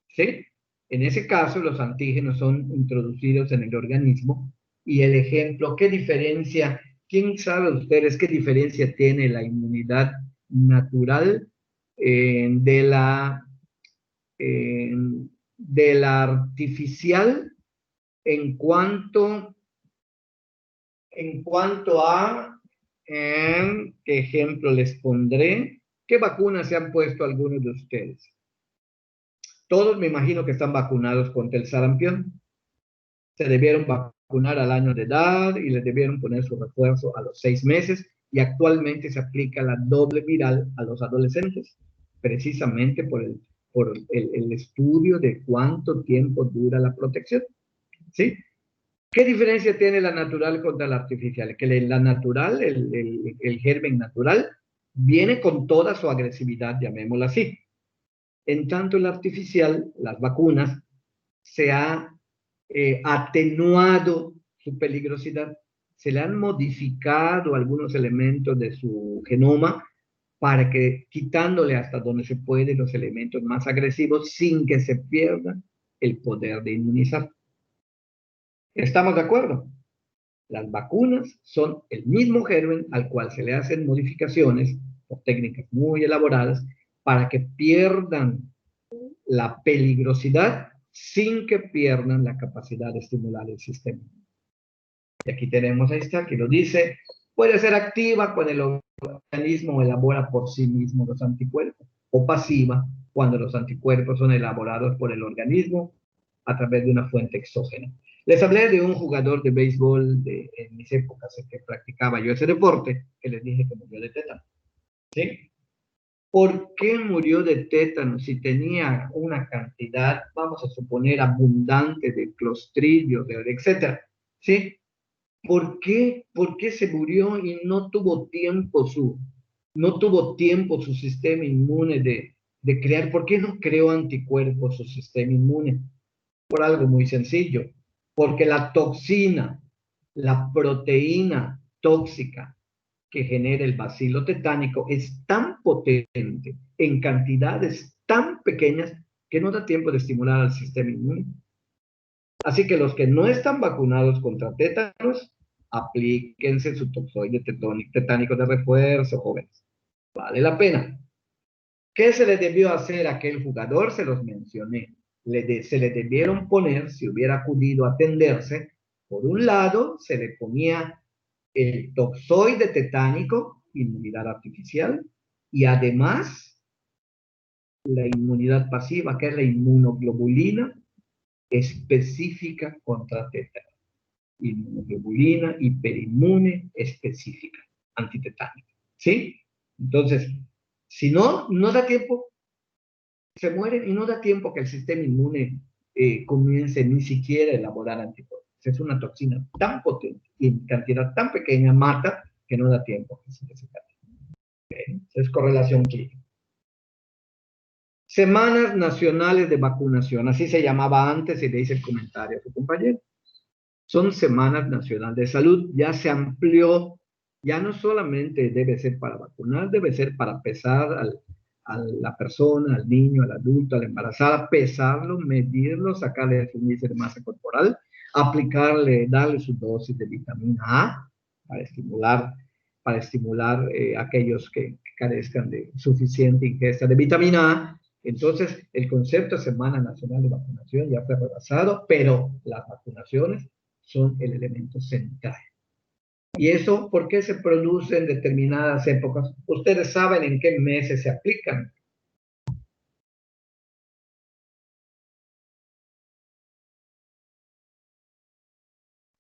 ¿sí? En ese caso, los antígenos son introducidos en el organismo y el ejemplo, ¿qué diferencia? ¿Quién sabe ustedes qué diferencia tiene la inmunidad natural eh, de la artificial en cuanto a, ¿qué ejemplo les pondré? ¿Qué vacunas se han puesto algunos de ustedes? Todos me imagino que están vacunados contra el sarampión. Se debieron vacunar al año de edad y les debieron poner su refuerzo a los 6 meses y actualmente se aplica la doble viral a los adolescentes, precisamente por el estudio de cuánto tiempo dura la protección, ¿sí? ¿Qué diferencia tiene la natural contra la artificial? Que la natural, el germen natural, viene con toda su agresividad, llamémosla así. En tanto, la artificial, las vacunas, se ha atenuado su peligrosidad. Se le han modificado algunos elementos de su genoma para que, quitándole hasta donde se puede los elementos más agresivos sin que se pierda el poder de inmunizar. ¿Estamos de acuerdo? Las vacunas son el mismo germen al cual se le hacen modificaciones por técnicas muy elaboradas para que pierdan la peligrosidad sin que pierdan la capacidad de estimular el sistema. Y aquí tenemos, ahí está, que lo dice, puede ser activa cuando el organismo elabora por sí mismo los anticuerpos, o pasiva cuando los anticuerpos son elaborados por el organismo a través de una fuente exógena. Les hablé de un jugador de béisbol en mis épocas en que practicaba yo ese deporte, que les dije que murió de tétano. ¿Sí? ¿Por qué murió de tétano si tenía una cantidad, vamos a suponer, abundante de clostridios, etcétera? ¿Sí? ¿Por qué se murió y no tuvo tiempo su sistema inmune de crear? ¿Por qué no creó anticuerpos su sistema inmune? Por algo muy sencillo. Porque la toxina, la proteína tóxica que genera el bacilo tetánico es tan potente en cantidades tan pequeñas que no da tiempo de estimular al sistema inmune. Así que los que no están vacunados contra tétanos, aplíquense su toxoide tetánico de refuerzo, jóvenes. Vale la pena. ¿Qué se le debió hacer a aquel jugador? Se los mencioné. Se le debieron poner, si hubiera acudido a atenderse, por un lado, se le ponía el toxoide tetánico, inmunidad artificial, y además la inmunidad pasiva, que es la inmunoglobulina específica contra tétano. Inmunoglobulina hiperinmune específica, antitetánica. ¿Sí? Entonces, si no da tiempo, se mueren y no da tiempo que el sistema inmune comience ni siquiera a elaborar anticuerpos. Es una toxina tan potente y en cantidad tan pequeña mata que no da tiempo que se desencadene. ¿Okay? Es correlación clínica. Semanas nacionales de vacunación, así se llamaba antes y le hice el comentario a su compañero. Son semanas nacionales de salud, ya se amplió, ya no solamente debe ser para vacunar, debe ser para pesar a la persona, al niño, al adulto, a la embarazada, pesarlo, medirlo, sacarle su índice de masa corporal, aplicarle, darle su dosis de vitamina A para estimular aquellos que carezcan de suficiente ingesta de vitamina A. Entonces, el concepto de Semana Nacional de Vacunación ya fue rebasado, pero las vacunaciones son el elemento central. ¿Y eso por qué se produce en determinadas épocas? Ustedes saben en qué meses se aplican.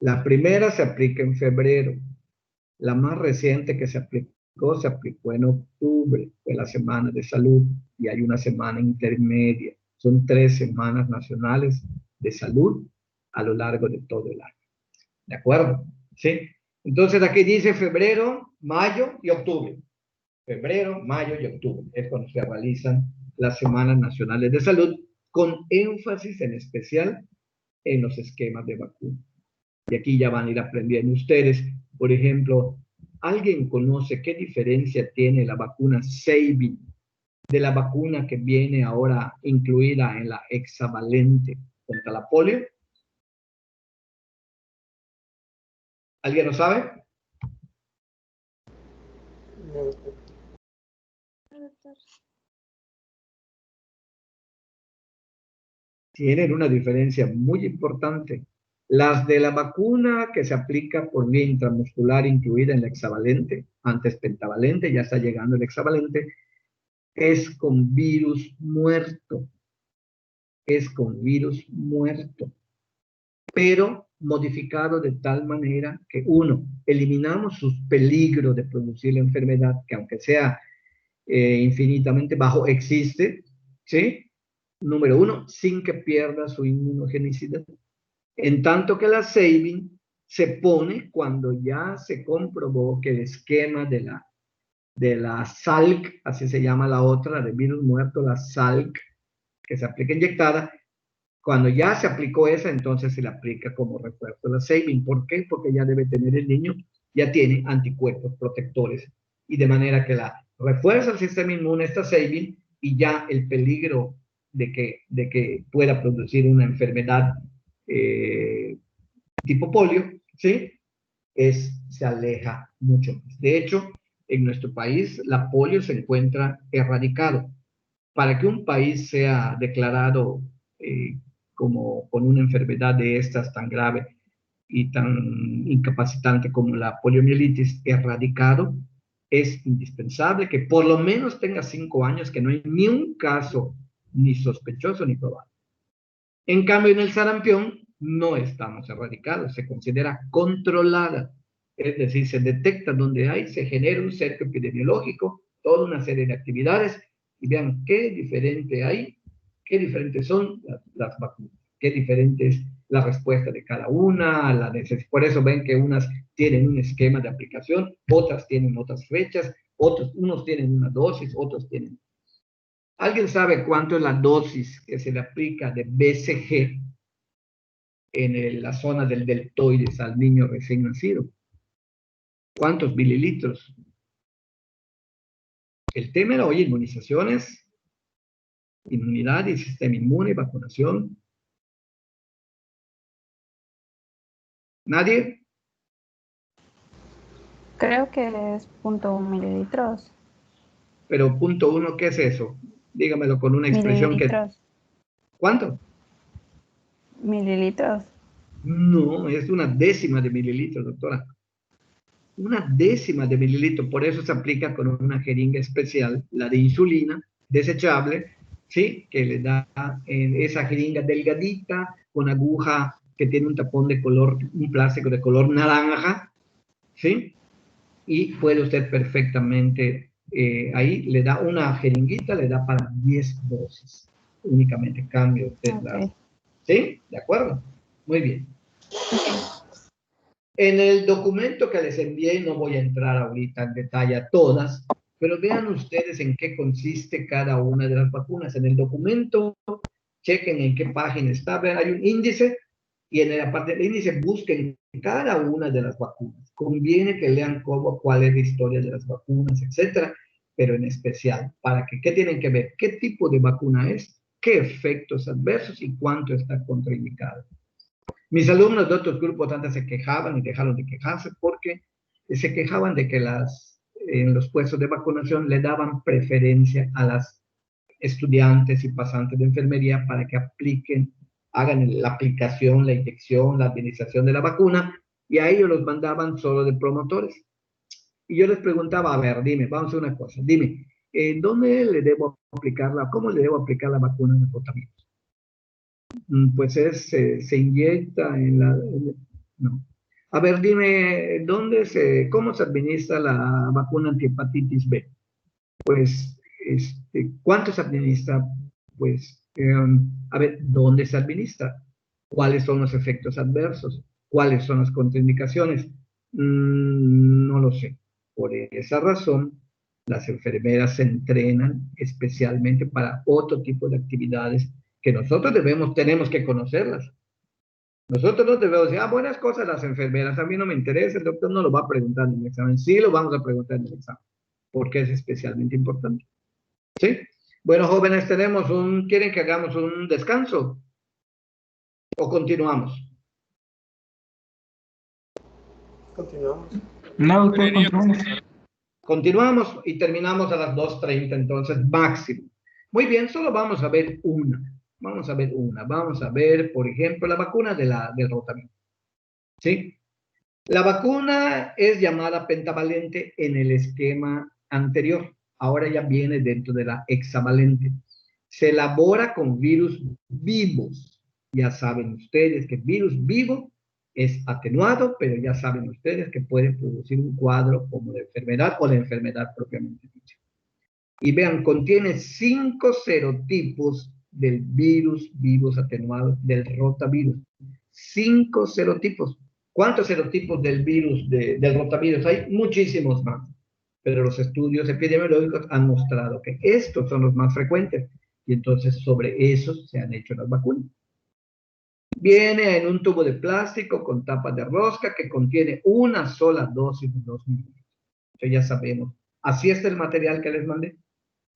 La primera se aplica en febrero. La más reciente que se aplicó en octubre, fue la Semana de Salud, y hay una semana intermedia. Son 3 semanas nacionales de salud a lo largo de todo el año. ¿De acuerdo? ¿Sí? Entonces aquí dice febrero, mayo y octubre. Febrero, mayo y octubre es cuando se realizan las semanas nacionales de salud, con énfasis en especial en los esquemas de vacuna. Y aquí ya van a ir aprendiendo ustedes, por ejemplo, ¿Alguien conoce qué diferencia tiene la vacuna Sabin de la vacuna que viene ahora incluida en la hexavalente contra la polio? ¿Alguien lo sabe? Tienen una diferencia muy importante. Las de la vacuna que se aplica por vía intramuscular incluida en la hexavalente, antes pentavalente, ya está llegando el hexavalente, es con virus muerto. Es con virus muerto. Pero modificado de tal manera que, uno, eliminamos sus peligros de producir la enfermedad, que aunque sea infinitamente bajo, existe, ¿sí? Número uno, sin que pierda su inmunogenicidad. En tanto que la Sabin se pone cuando ya se comprobó que el esquema de la SALC, así se llama la otra, la de virus muerto, la SALC, que se aplica inyectada, cuando ya se aplicó esa, entonces se le aplica como refuerzo la Sabin. ¿Por qué? Porque ya debe tener el niño, ya tiene anticuerpos protectores, y de manera que la refuerza el sistema inmune esta Sabin, y ya el peligro de que pueda producir una enfermedad tipo polio, ¿sí? Se aleja mucho más. De hecho, en nuestro país la polio se encuentra erradicado. Para que un país sea declarado como con una enfermedad de estas tan grave y tan incapacitante como la poliomielitis erradicado, es indispensable que por lo menos tenga 5 años que no hay ni un caso ni sospechoso ni probado. En cambio, en el sarampión no estamos erradicados, se considera controlada. Es decir, se detecta donde hay, se genera un cerco epidemiológico, toda una serie de actividades, y vean qué diferente hay, qué diferentes son las vacunas, qué diferente es la respuesta de cada una, por eso ven que unas tienen un esquema de aplicación, otras tienen otras fechas, unos tienen una dosis, otros tienen. ¿Alguien sabe cuánto es la dosis que se le aplica de BCG en la zona del deltoides al niño recién nacido? ¿Cuántos mililitros? El tema era, oye, inmunizaciones, inmunidad y sistema inmune, vacunación. ¿Nadie? Creo que es 0.1 mililitros. Pero punto uno, ¿qué es eso? Dígamelo con una expresión que... Mililitros. ¿Cuánto? Mililitros. No, es una décima de mililitro, doctora. Una décima de mililitro, por eso se aplica con una jeringa especial, la de insulina, desechable, ¿sí? Que le da esa jeringa delgadita, con aguja que tiene un tapón de color, un plástico de color naranja, ¿sí? Y puede usted perfectamente, ahí le da una jeringuita, le da para 10 dosis, únicamente cambia usted las... ¿Sí? ¿De acuerdo? Muy bien. En el documento que les envié, no voy a entrar ahorita en detalle a todas, pero vean ustedes en qué consiste cada una de las vacunas. En el documento, chequen en qué página está, vean, hay un índice, y en la parte del índice busquen cada una de las vacunas. Conviene que lean cuál es la historia de las vacunas, etcétera, pero en especial, para que, ¿qué tienen que ver? ¿Qué tipo de vacuna es? ¿Qué efectos adversos y cuánto está contraindicado? Mis alumnos de otros grupos antes se quejaban y dejaron de quejarse porque se quejaban de que en los puestos de vacunación le daban preferencia a las estudiantes y pasantes de enfermería para que hagan la aplicación, la inyección, la administración de la vacuna, y a ellos los mandaban solo de promotores. Y yo les preguntaba, a ver, dime, vamos a hacer una cosa, dime, ¿dónde le debo aplicarla, cómo le debo aplicar la vacuna en el tratamiento? Pues se inyecta no. A ver, dime, ¿cómo se administra la vacuna antihepatitis B? Pues, ¿cuánto se administra? Pues, a ver, ¿dónde se administra? ¿Cuáles son los efectos adversos? ¿Cuáles son las contraindicaciones? No lo sé. Por esa razón, las enfermeras se entrenan especialmente para otro tipo de actividades que nosotros tenemos que conocerlas. Nosotros no debemos decir, buenas cosas las enfermeras, a mí no me interesa, el doctor no lo va a preguntar en el examen. Sí lo vamos a preguntar en el examen, porque es especialmente importante. ¿Sí? Bueno, jóvenes, ¿quieren que hagamos un descanso? ¿O continuamos? Continuamos. No, doctor, continuamos. Continuamos y terminamos a las 2:30, entonces, máximo. Muy bien, solo vamos a ver una. Vamos a ver una. Vamos a ver, por ejemplo, la vacuna del rotavirus. ¿Sí? La vacuna es llamada pentavalente en el esquema anterior. Ahora ya viene dentro de la hexavalente. Se elabora con virus vivos. Ya saben ustedes que el virus vivo es atenuado, pero ya saben ustedes que puede producir un cuadro como de enfermedad o de enfermedad propiamente dicha. Y vean, contiene 5 serotipos del virus vivos atenuados, del rotavirus. 5 serotipos. ¿Cuántos serotipos del virus, del rotavirus? Hay muchísimos más, pero los estudios epidemiológicos han mostrado que estos son los más frecuentes y entonces sobre esos se han hecho las vacunas. Viene en un tubo de plástico con tapa de rosca que contiene una sola dosis de 2 mililitros. Entonces ya sabemos. Así está el material que les mandé.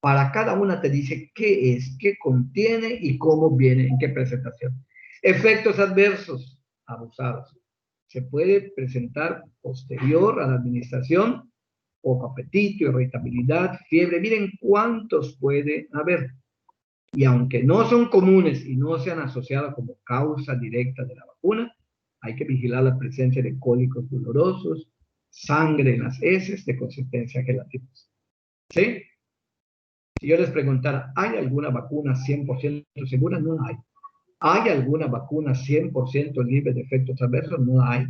Para cada una te dice qué es, qué contiene y cómo viene, en qué presentación. Efectos adversos abusados. Se puede presentar posterior a la administración, poco apetito, irritabilidad, fiebre. Miren cuántos puede haber. Y aunque no son comunes y no se han asociado como causa directa de la vacuna, hay que vigilar la presencia de cólicos dolorosos, sangre en las heces de consistencia gelatinosa. ¿Sí? Si yo les preguntara, ¿hay alguna vacuna 100% segura? No la hay. ¿Hay alguna vacuna 100% libre de efectos adversos? No la hay.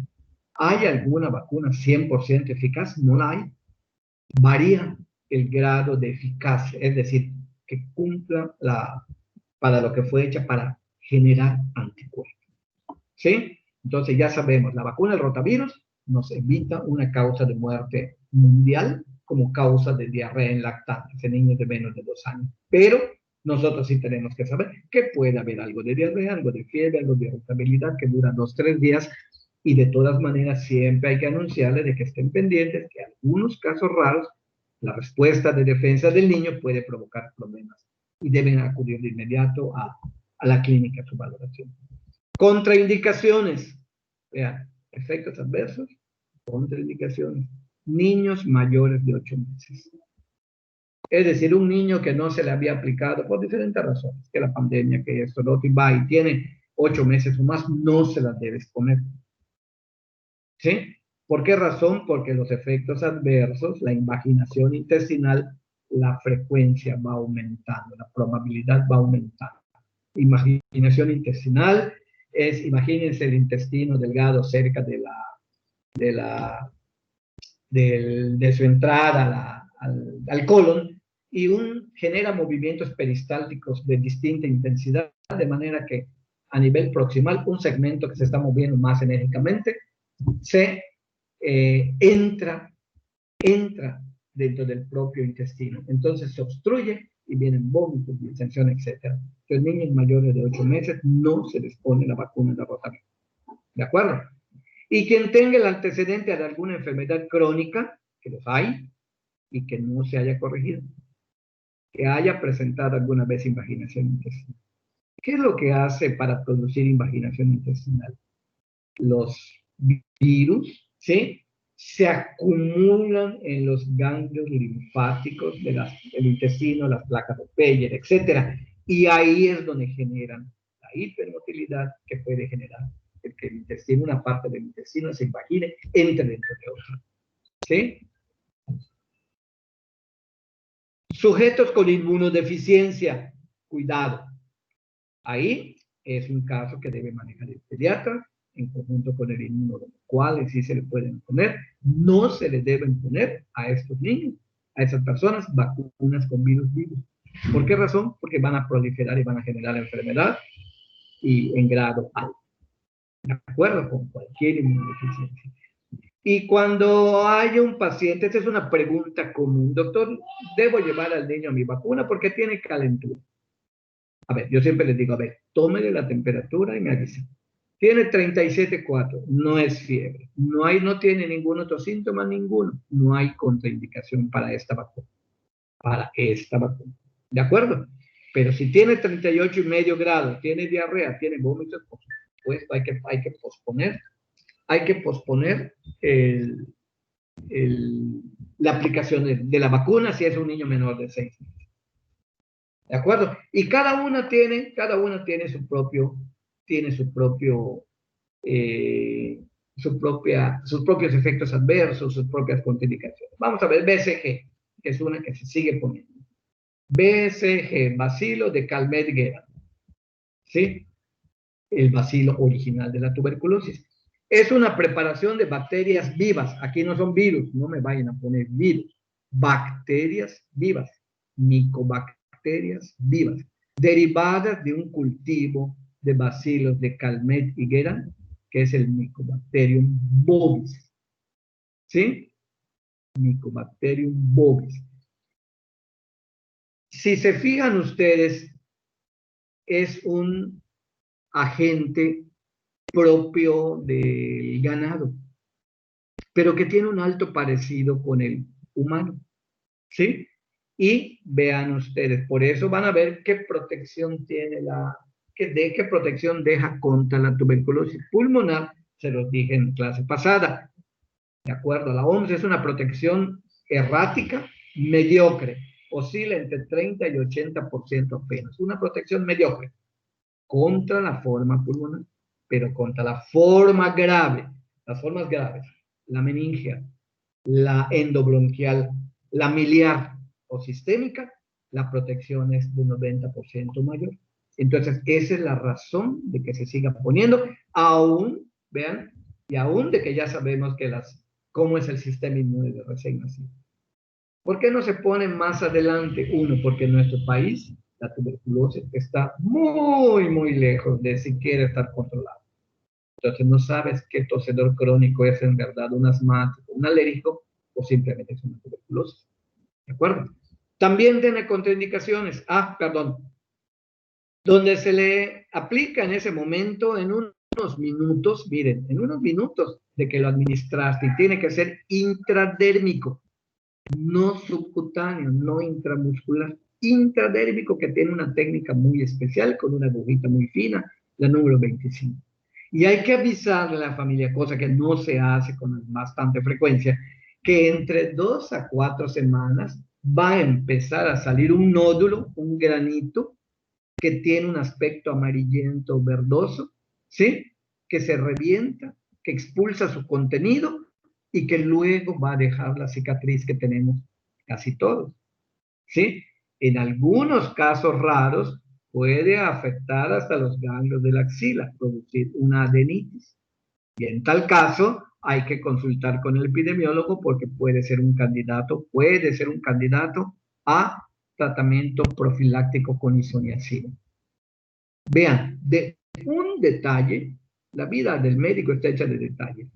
¿Hay alguna vacuna 100% eficaz? No la hay. Varía el grado de eficacia, es decir, que cumpla para lo que fue hecha para generar anticuerpos. ¿Sí? Entonces ya sabemos, la vacuna del rotavirus nos evita una causa de muerte mundial como causa de diarrea en lactantes en niños de menos de 2 años. Pero nosotros sí tenemos que saber que puede haber algo de diarrea, algo de fiebre, algo de irritabilidad que dura 2-3 días y de todas maneras siempre hay que anunciarles de que estén pendientes que en algunos casos raros la respuesta de defensa del niño puede provocar problemas y deben acudir de inmediato a la clínica a su valoración. Contraindicaciones. Vean, efectos adversos, contraindicaciones. Niños mayores de 8 meses. Es decir, un niño que no se le había aplicado por diferentes razones, que la pandemia, que esto, lo otro, y va y tiene 8 meses o más, no se las debes poner. ¿Sí? ¿Por qué razón? Porque los efectos adversos, la invaginación intestinal, la frecuencia va aumentando, la probabilidad va aumentando. Invaginación intestinal imagínense el intestino delgado cerca de su entrada al colon y genera movimientos peristálticos de distinta intensidad, de manera que a nivel proximal, un segmento que se está moviendo más enérgicamente, se entra dentro del propio intestino. Entonces se obstruye y vienen vómitos, distensión, etc. Los niños mayores de 8 meses no se les pone la vacuna de rotavirus. ¿De acuerdo? Y quien tenga el antecedente de alguna enfermedad crónica, que los hay, y que no se haya corregido, que haya presentado alguna vez invaginación intestinal. ¿Qué es lo que hace para producir invaginación intestinal? Los virus, ¿sí?, se acumulan en los ganglios linfáticos del intestino, las placas de Peyer, etc. Y ahí es donde generan la hipermotilidad que puede generar que el intestino, una parte del intestino se invagine, entre dentro de otro. ¿Sí? Sujetos con inmunodeficiencia, cuidado. Ahí es un caso que debe manejar el pediatra en conjunto con el inmunólogo. ¿Cuáles sí se le pueden poner? No se le deben poner a estos niños, a esas personas, vacunas con virus vivos. ¿Por qué razón? Porque van a proliferar y van a generar enfermedad y en grado alto. ¿De acuerdo? Con cualquier inmunodeficiencia. Y cuando hay un paciente, esta es una pregunta común, doctor, ¿debo llevar al niño a mi vacuna porque tiene calentura? A ver, yo siempre les digo, a ver, tómele la temperatura y me avisa. Tiene 37,4, no es fiebre. No tiene ningún otro síntoma, ninguno. No hay contraindicación para esta vacuna. Para esta vacuna. ¿De acuerdo? Pero si tiene 38,5 grados, tiene diarrea, tiene vómitos, por supuesto, hay que posponer la aplicación de la vacuna si es un niño menor de 6 meses. ¿De acuerdo? Y cada una tiene sus propios efectos adversos, sus propias contraindicaciones. Vamos a ver BCG, que es una que se sigue poniendo. BCG, bacilo de Calmette-Guerin, ¿sí? El bacilo original de la tuberculosis. Es una preparación de bacterias vivas. Aquí no son virus, no me vayan a poner virus. Bacterias vivas, micobacterias vivas, derivadas de un cultivo de bacilos de Calmette-Guerin, que es el Mycobacterium bovis. ¿Sí? Mycobacterium bovis. Si se fijan ustedes, es un agente propio del ganado, pero que tiene un alto parecido con el humano, ¿sí? Y vean ustedes, por eso van a ver qué protección tiene qué protección deja contra la tuberculosis pulmonar, se los dije en clase pasada. De acuerdo, la OMS es una protección errática, mediocre, oscila entre 30 y 80% apenas, una protección mediocre contra la forma pulmonar, pero contra la forma grave, las formas graves, la meningia, la endobronquial, la miliar o sistémica, la protección es de 90% mayor. Entonces, esa es la razón de que se siga poniendo, aún, vean, y aún de que ya sabemos cómo es el sistema inmune de recién nacido. ¿Por qué no se pone más adelante? Uno, porque en nuestro país la tuberculosis está muy, muy lejos de siquiera estar controlada. Entonces no sabes qué tosedor crónico es en verdad un asmático, un alérgico o simplemente es una tuberculosis. ¿De acuerdo? También tiene contraindicaciones. Donde se le aplica en ese momento en unos minutos, miren, en unos minutos de que lo administraste y tiene que ser intradérmico, no subcutáneo, no intramuscular, intradérmico, que tiene una técnica muy especial con una agujita muy fina, la número 25. Y hay que avisarle a la familia, cosa que no se hace con bastante frecuencia, que entre 2 a 4 semanas va a empezar a salir un nódulo, un granito, que tiene un aspecto amarillento verdoso, ¿sí? Que se revienta, que expulsa su contenido y que luego va a dejar la cicatriz que tenemos casi todos, ¿sí? En algunos casos raros puede afectar hasta los ganglios de la axila, producir una adenitis. Y en tal caso hay que consultar con el epidemiólogo porque puede ser un candidato a tratamiento profiláctico con isoniazida. Vean, de un detalle, la vida del médico está hecha de detalles.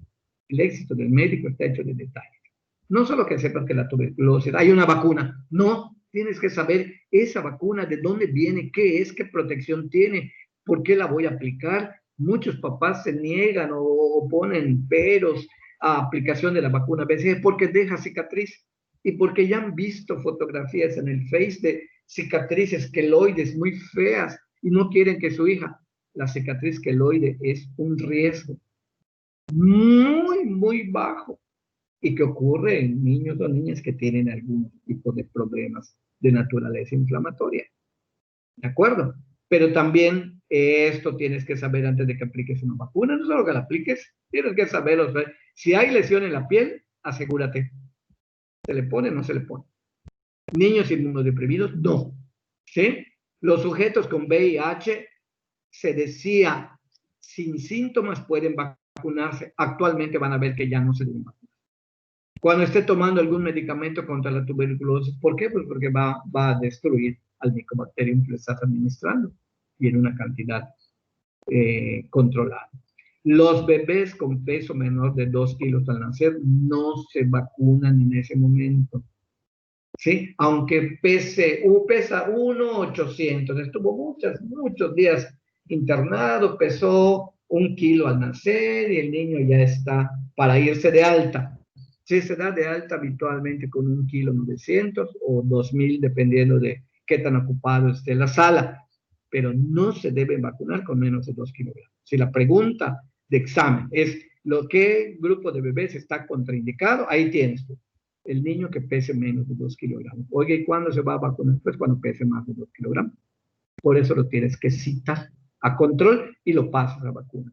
El éxito del médico está hecho de detalles. No solo que sepas que la tuberculosis, hay una vacuna. No, tienes que saber esa vacuna, de dónde viene, qué es, qué protección tiene, por qué la voy a aplicar. Muchos papás se niegan o ponen peros a aplicación de la vacuna BCG porque deja cicatriz y porque ya han visto fotografías en el Face de cicatrices queloides muy feas y no quieren que su hija, la cicatriz queloide es un riesgo muy, muy bajo y que ocurre en niños o niñas que tienen algún tipo de problemas de naturaleza inflamatoria. ¿De acuerdo? Pero también esto tienes que saber antes de que apliques una vacuna, no solo que la apliques, tienes que saberlo. Si hay lesión en la piel, asegúrate. ¿Se le pone o no se le pone? Niños inmunodeprimidos, no. ¿Sí? Los sujetos con VIH, se decía, sin síntomas pueden vacunarse. Actualmente van a ver que ya no se deben vacunar. Cuando esté tomando algún medicamento contra la tuberculosis, ¿por qué? Pues porque va a destruir al Mycobacterium que le estás administrando y en una cantidad controlada. Los bebés con peso menor de 2 kilos al nacer no se vacunan en ese momento. ¿Sí? Aunque pesa 1,800, estuvo muchos días internado, pesó 1 kilo al nacer y el niño ya está para irse de alta. Si se da de alta habitualmente con 1,9 kg o 2,000, dependiendo de qué tan ocupado esté la sala, pero no se debe vacunar con menos de 2 kilogramos. Si la pregunta de examen es qué grupo de bebés está contraindicado, ahí tienes tú, el niño que pese menos de 2 kilogramos. Oye, ¿y cuándo se va a vacunar? Pues cuando pese más de 2 kilogramos. Por eso lo tienes que citar a control y lo pasas a vacuna.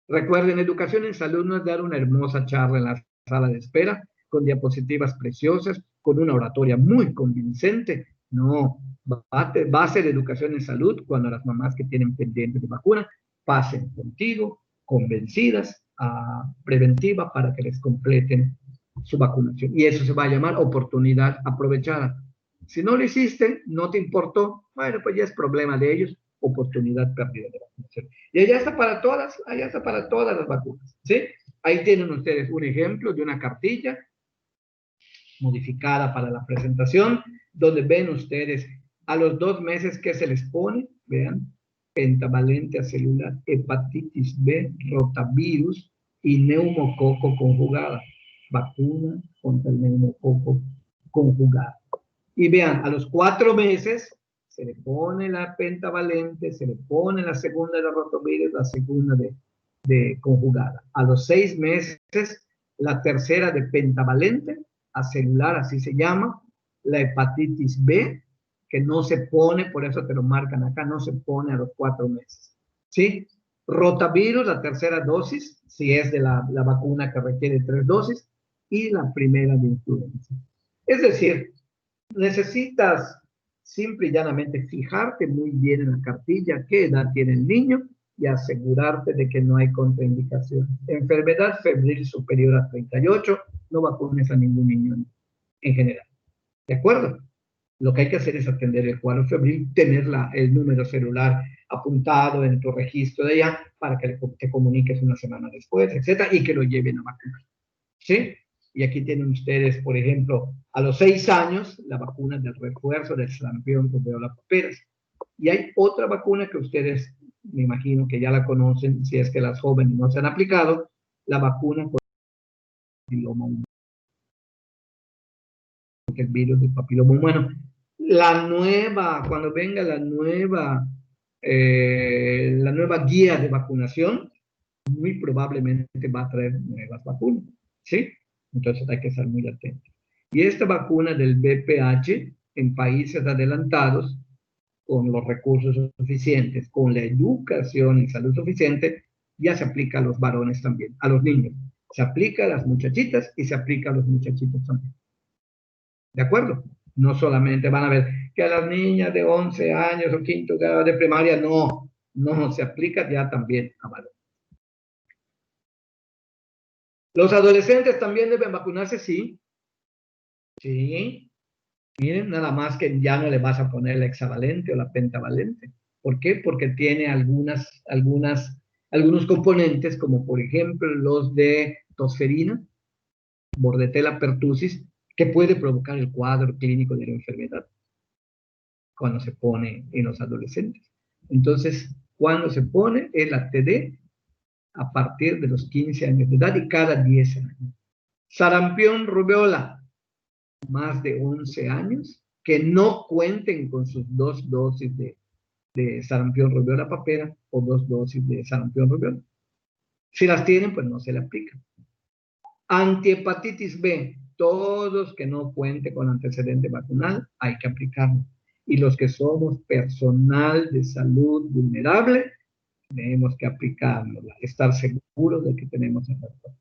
Recuerden, educación en salud no es dar una hermosa charla en la sala de espera, con diapositivas preciosas, con una oratoria muy convincente. No, va a ser educación en salud cuando las mamás que tienen pendientes de vacuna pasen contigo, convencidas, a preventiva para que les completen su vacunación. Y eso se va a llamar oportunidad aprovechada. Si no lo hiciste, no te importó, bueno, pues ya es problema de ellos, oportunidad perdida de vacunación. Y allá está para todas las vacunas, ¿sí? Ahí tienen ustedes un ejemplo de una cartilla modificada para la presentación, donde ven ustedes a los 2 meses que se les pone, vean, pentavalente acelular, hepatitis B, rotavirus y neumococo conjugada, vacuna contra el neumococo conjugada. Y vean, a los 4 meses se le pone la pentavalente, se le pone la segunda de rotavirus, la segunda de conjugada. A los 6 meses, la tercera de pentavalente, acelular, así se llama, la hepatitis B, que no se pone, por eso te lo marcan acá, no se pone a los 4 meses. ¿Sí? Rotavirus, la tercera dosis, si es de la vacuna que requiere 3 dosis, y la primera de influenza. Es decir, necesitas simple y llanamente fijarte muy bien en la cartilla qué edad tiene el niño y asegurarte de que no hay contraindicación. Enfermedad febril superior a 38, no vacunes a ningún niño en general. ¿De acuerdo? Lo que hay que hacer es atender el cuadro febril, tener el número celular apuntado en tu registro de allá para que te comuniques una semana después, etcétera, y que lo lleven a vacunar. ¿Sí? Y aquí tienen ustedes, por ejemplo, a los 6 años, la vacuna del refuerzo del sarampión, rubéola, paperas. Y hay otra vacuna que ustedes, me imagino que ya la conocen, si es que las jóvenes no se han aplicado, la vacuna contra el papiloma humano. El virus del papiloma humano. La nueva, cuando venga la nueva guía de vacunación, muy probablemente va a traer nuevas vacunas, ¿sí? Entonces hay que estar muy atentos. Y esta vacuna del VPH, en países adelantados, con los recursos suficientes, con la educación y salud suficiente, ya se aplica a los varones también, a los niños. Se aplica a las muchachitas y se aplica a los muchachitos también. ¿De acuerdo? No solamente van a ver que a las niñas de 11 años o quinto grado de primaria, no, se aplica ya también a varones. ¿Los adolescentes también deben vacunarse? Sí. Sí. Miren, nada más que ya no le vas a poner la hexavalente o la pentavalente. ¿Por qué? Porque tiene algunos componentes, como por ejemplo los de tosferina, Bordetella pertussis, que puede provocar el cuadro clínico de la enfermedad cuando se pone en los adolescentes. Entonces, cuando se pone es la TD a partir de los 15 años de edad y cada 10 años. Sarampión, rubéola, más de 11 años, que no cuenten con sus 2 dosis de sarampión, rubéola, papera o 2 dosis de sarampión, rubéola. Si las tienen, pues no se le aplica. Antihepatitis B, todos que no cuenten con antecedente vacunal, hay que aplicarlo. Y los que somos personal de salud vulnerable, tenemos que aplicárnosla, estar seguros de que tenemos el refuerzo.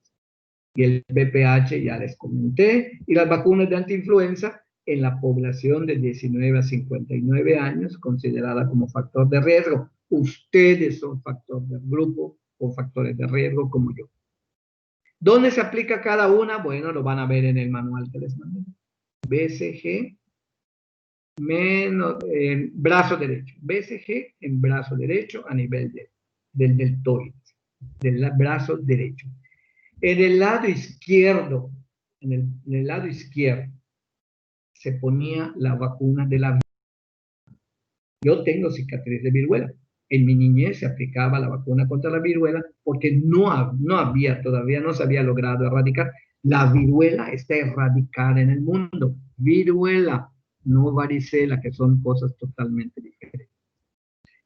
Y el VPH ya les comenté, y las vacunas de antiinfluenza en la población de 19 a 59 años, considerada como factor de riesgo. Ustedes son factor de grupo o factores de riesgo como yo. ¿Dónde se aplica cada una? Bueno, lo van a ver en el manual que les mandé. BCG menos brazo derecho. BCG en brazo derecho a nivel del deltoide, del brazo derecho. En el lado izquierdo, en el lado izquierdo, se ponía la vacuna de la viruela. Yo tengo cicatriz de viruela. En mi niñez se aplicaba la vacuna contra la viruela porque todavía no se había logrado erradicar. La viruela está erradicada en el mundo. Viruela, no varicela, que son cosas totalmente diferentes.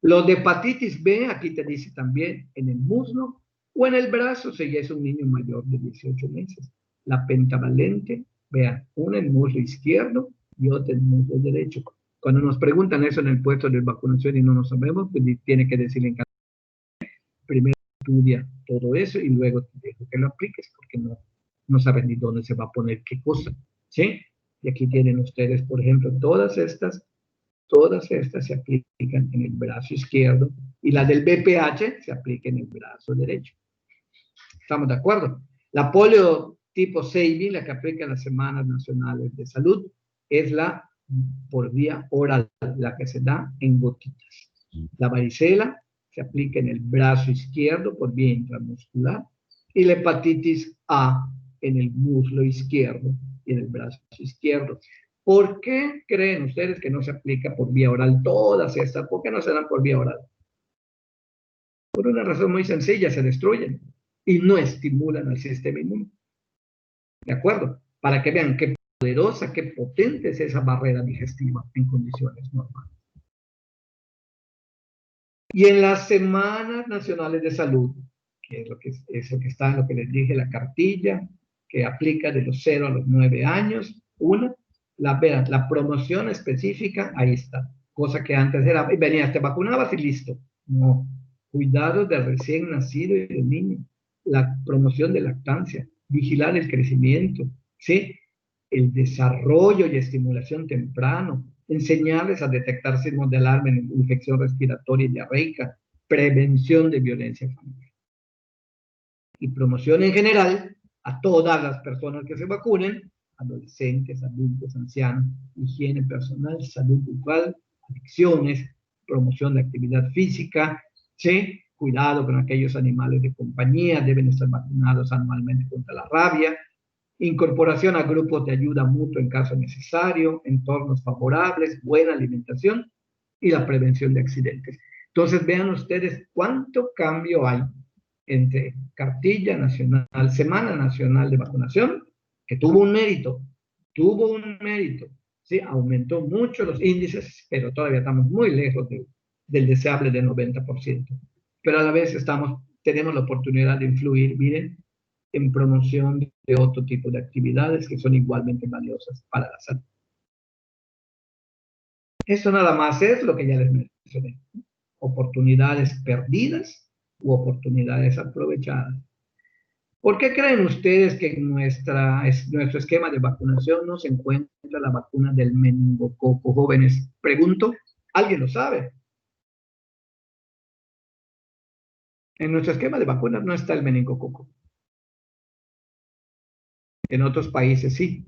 Los de hepatitis B, aquí te dice también, en el muslo o en el brazo, si ya es un niño mayor de 18 meses. La pentavalente, vean, una en el muslo izquierdo y otra en el muslo derecho. Cuando nos preguntan eso en el puesto de vacunación y no lo sabemos, pues tiene que decirle en cada primero estudia todo eso y luego te dejo que lo apliques porque no sabes ni dónde se va a poner qué cosa, ¿sí? Y aquí tienen ustedes, por ejemplo, todas estas se aplican en el brazo izquierdo y la del BPH se aplica en el brazo derecho. ¿Estamos de acuerdo? La polio tipo 6B, la que aplica en las Semanas Nacionales de Salud, es la por vía oral, la que se da en gotitas. La varicela se aplica en el brazo izquierdo por vía intramuscular y la hepatitis A en el muslo izquierdo y en el brazo izquierdo. ¿Por qué creen ustedes que no se aplica por vía oral todas estas? ¿Por qué no se dan por vía oral? Por una razón muy sencilla, se destruyen y no estimulan al sistema inmune. ¿De acuerdo? Para que vean qué poderosa, qué potente es esa barrera digestiva en condiciones normales. Y en las Semanas Nacionales de Salud, que es lo que está en lo que les dije, la cartilla, que aplica de los 0 a los 9 años, la promoción específica, ahí está. Cosa que antes era, venías, te vacunabas y listo. No. Cuidado del recién nacido y del niño. La promoción de lactancia, vigilar el crecimiento, ¿sí? El desarrollo y estimulación temprano, enseñarles a detectar signos de alarma en infección respiratoria y diarreica, prevención de violencia familiar. Y promoción en general a todas las personas que se vacunen, adolescentes, adultos, ancianos, higiene personal, salud bucal, adicciones, promoción de actividad física, ¿sí? Cuidado con aquellos animales de compañía, deben estar vacunados anualmente contra la rabia, incorporación a grupos de ayuda mutua en caso necesario, entornos favorables, buena alimentación y la prevención de accidentes. Entonces vean ustedes cuánto cambio hay entre cartilla nacional, Semana Nacional de Vacunación, que tuvo un mérito, ¿sí? Aumentó mucho los índices, pero todavía estamos muy lejos del deseable del 90%. Pero a la vez tenemos la oportunidad de influir, miren, en promoción de otro tipo de actividades que son igualmente valiosas para la salud. Eso nada más es lo que ya les mencioné. Oportunidades perdidas u oportunidades aprovechadas. ¿Por qué creen ustedes que en nuestro esquema de vacunación no se encuentra la vacuna del meningococo? Jóvenes, pregunto, ¿alguien lo sabe? En nuestro esquema de vacunas no está el meningococo. En otros países sí.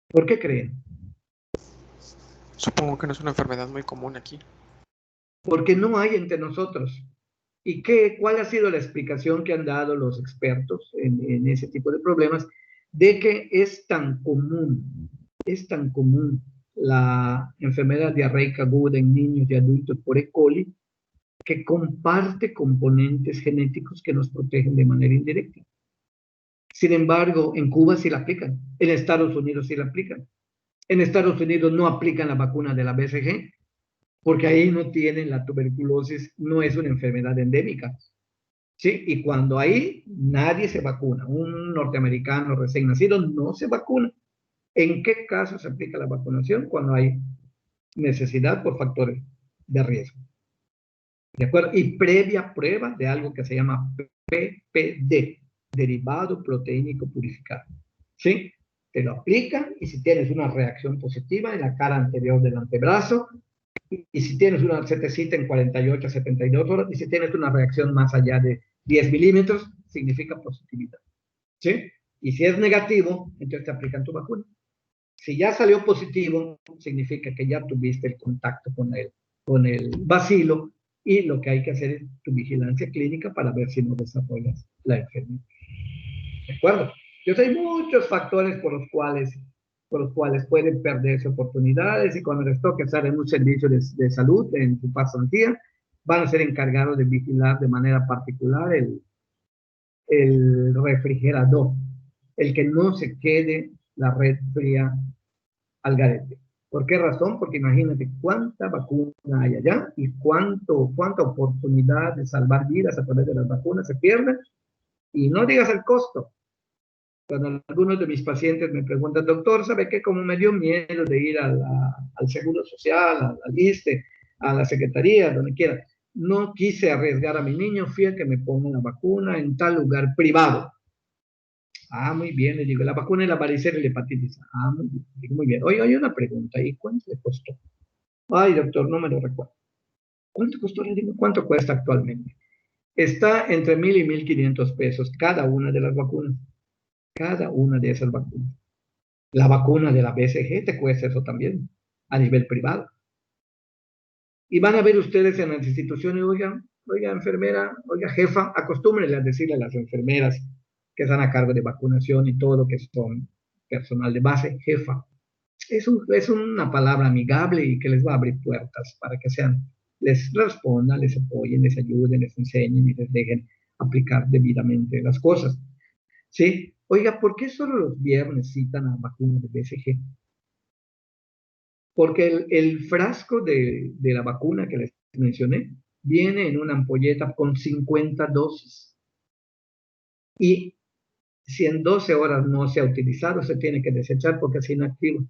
¿Por qué creen? Supongo que no es una enfermedad muy común aquí. Porque no hay entre nosotros. ¿Y cuál ha sido la explicación que han dado los expertos en ese tipo de problemas? De que es tan común la enfermedad diarreica aguda en niños y adultos por E. coli, que comparte componentes genéticos que nos protegen de manera indirecta. Sin embargo, en Cuba sí la aplican, en Estados Unidos sí la aplican. En Estados Unidos no aplican la vacuna de la BCG, porque ahí no tienen la tuberculosis, no es una enfermedad endémica. ¿Sí? Y cuando ahí nadie se vacuna, un norteamericano recién nacido no se vacuna. ¿En qué caso se aplica la vacunación? Cuando hay necesidad por factores de riesgo. ¿De acuerdo? Y previa prueba de algo que se llama PPD, derivado proteínico purificado. ¿Sí? Te lo aplican y si tienes una reacción positiva en la cara anterior del antebrazo, y si tienes una setecita en 48 a 72 horas, y si tienes una reacción más allá de 10 milímetros, significa positividad. ¿Sí? Y si es negativo, entonces te aplican tu vacuna. Si ya salió positivo, significa que ya tuviste el contacto con el bacilo, y lo que hay que hacer es tu vigilancia clínica para ver si no desarrollas la enfermedad. ¿De acuerdo? Entonces hay muchos factores por los cuales pueden perderse oportunidades, y cuando les toque estar en un servicio de salud, en su pasantía, van a ser encargados de vigilar de manera particular el refrigerador, el que no se quede la red fría al garete. ¿Por qué razón? Porque imagínate cuánta vacuna hay allá y cuánta oportunidad de salvar vidas a través de las vacunas se pierde. Y no digas el costo. Cuando algunos de mis pacientes me preguntan, doctor, ¿sabe qué? Como me dio miedo de ir al Seguro Social, al ISSSTE, a la Secretaría, donde quiera. No quise arriesgar a mi niño, fui a que me ponga una vacuna en tal lugar privado. Ah, muy bien, le digo, la vacuna de la varicela y la hepatitis. Ah, muy bien, digo, muy bien. Oye, hay una pregunta, ¿y cuánto le costó? Ay, doctor, no me lo recuerdo. ¿Cuánto costó? Le digo, ¿cuánto cuesta actualmente? Está entre 1,000 y 1,500 pesos cada una de las vacunas. Cada una de esas vacunas. La vacuna de la BCG te cuesta eso también, a nivel privado. Y van a ver ustedes en las instituciones, oiga, enfermera, oiga, jefa, acostúmbrenle a decirle a las enfermeras que están a cargo de vacunación y todo lo que son personal de base, jefa. Es una palabra amigable y que les va a abrir puertas para que les respondan, les apoyen, les ayuden, les enseñen y les dejen aplicar debidamente las cosas. ¿Sí? Oiga, ¿por qué solo los viernes citan a vacunas de BCG? Porque el frasco de la vacuna que les mencioné viene en una ampolleta con 50 dosis. Y si en 12 horas no se ha utilizado, se tiene que desechar porque es inactivo.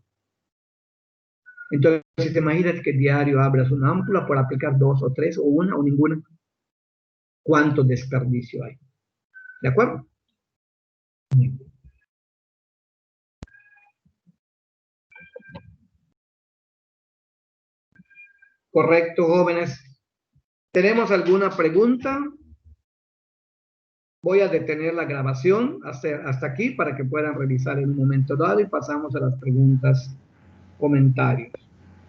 Entonces, si te imaginas que diario abras una ámpula por aplicar 2 o 3 o una o ninguna, ¿cuánto desperdicio hay? ¿De acuerdo? Correcto, jóvenes. ¿Tenemos alguna pregunta? Voy a detener la grabación hasta aquí para que puedan revisar en un momento dado y pasamos a las preguntas, comentarios.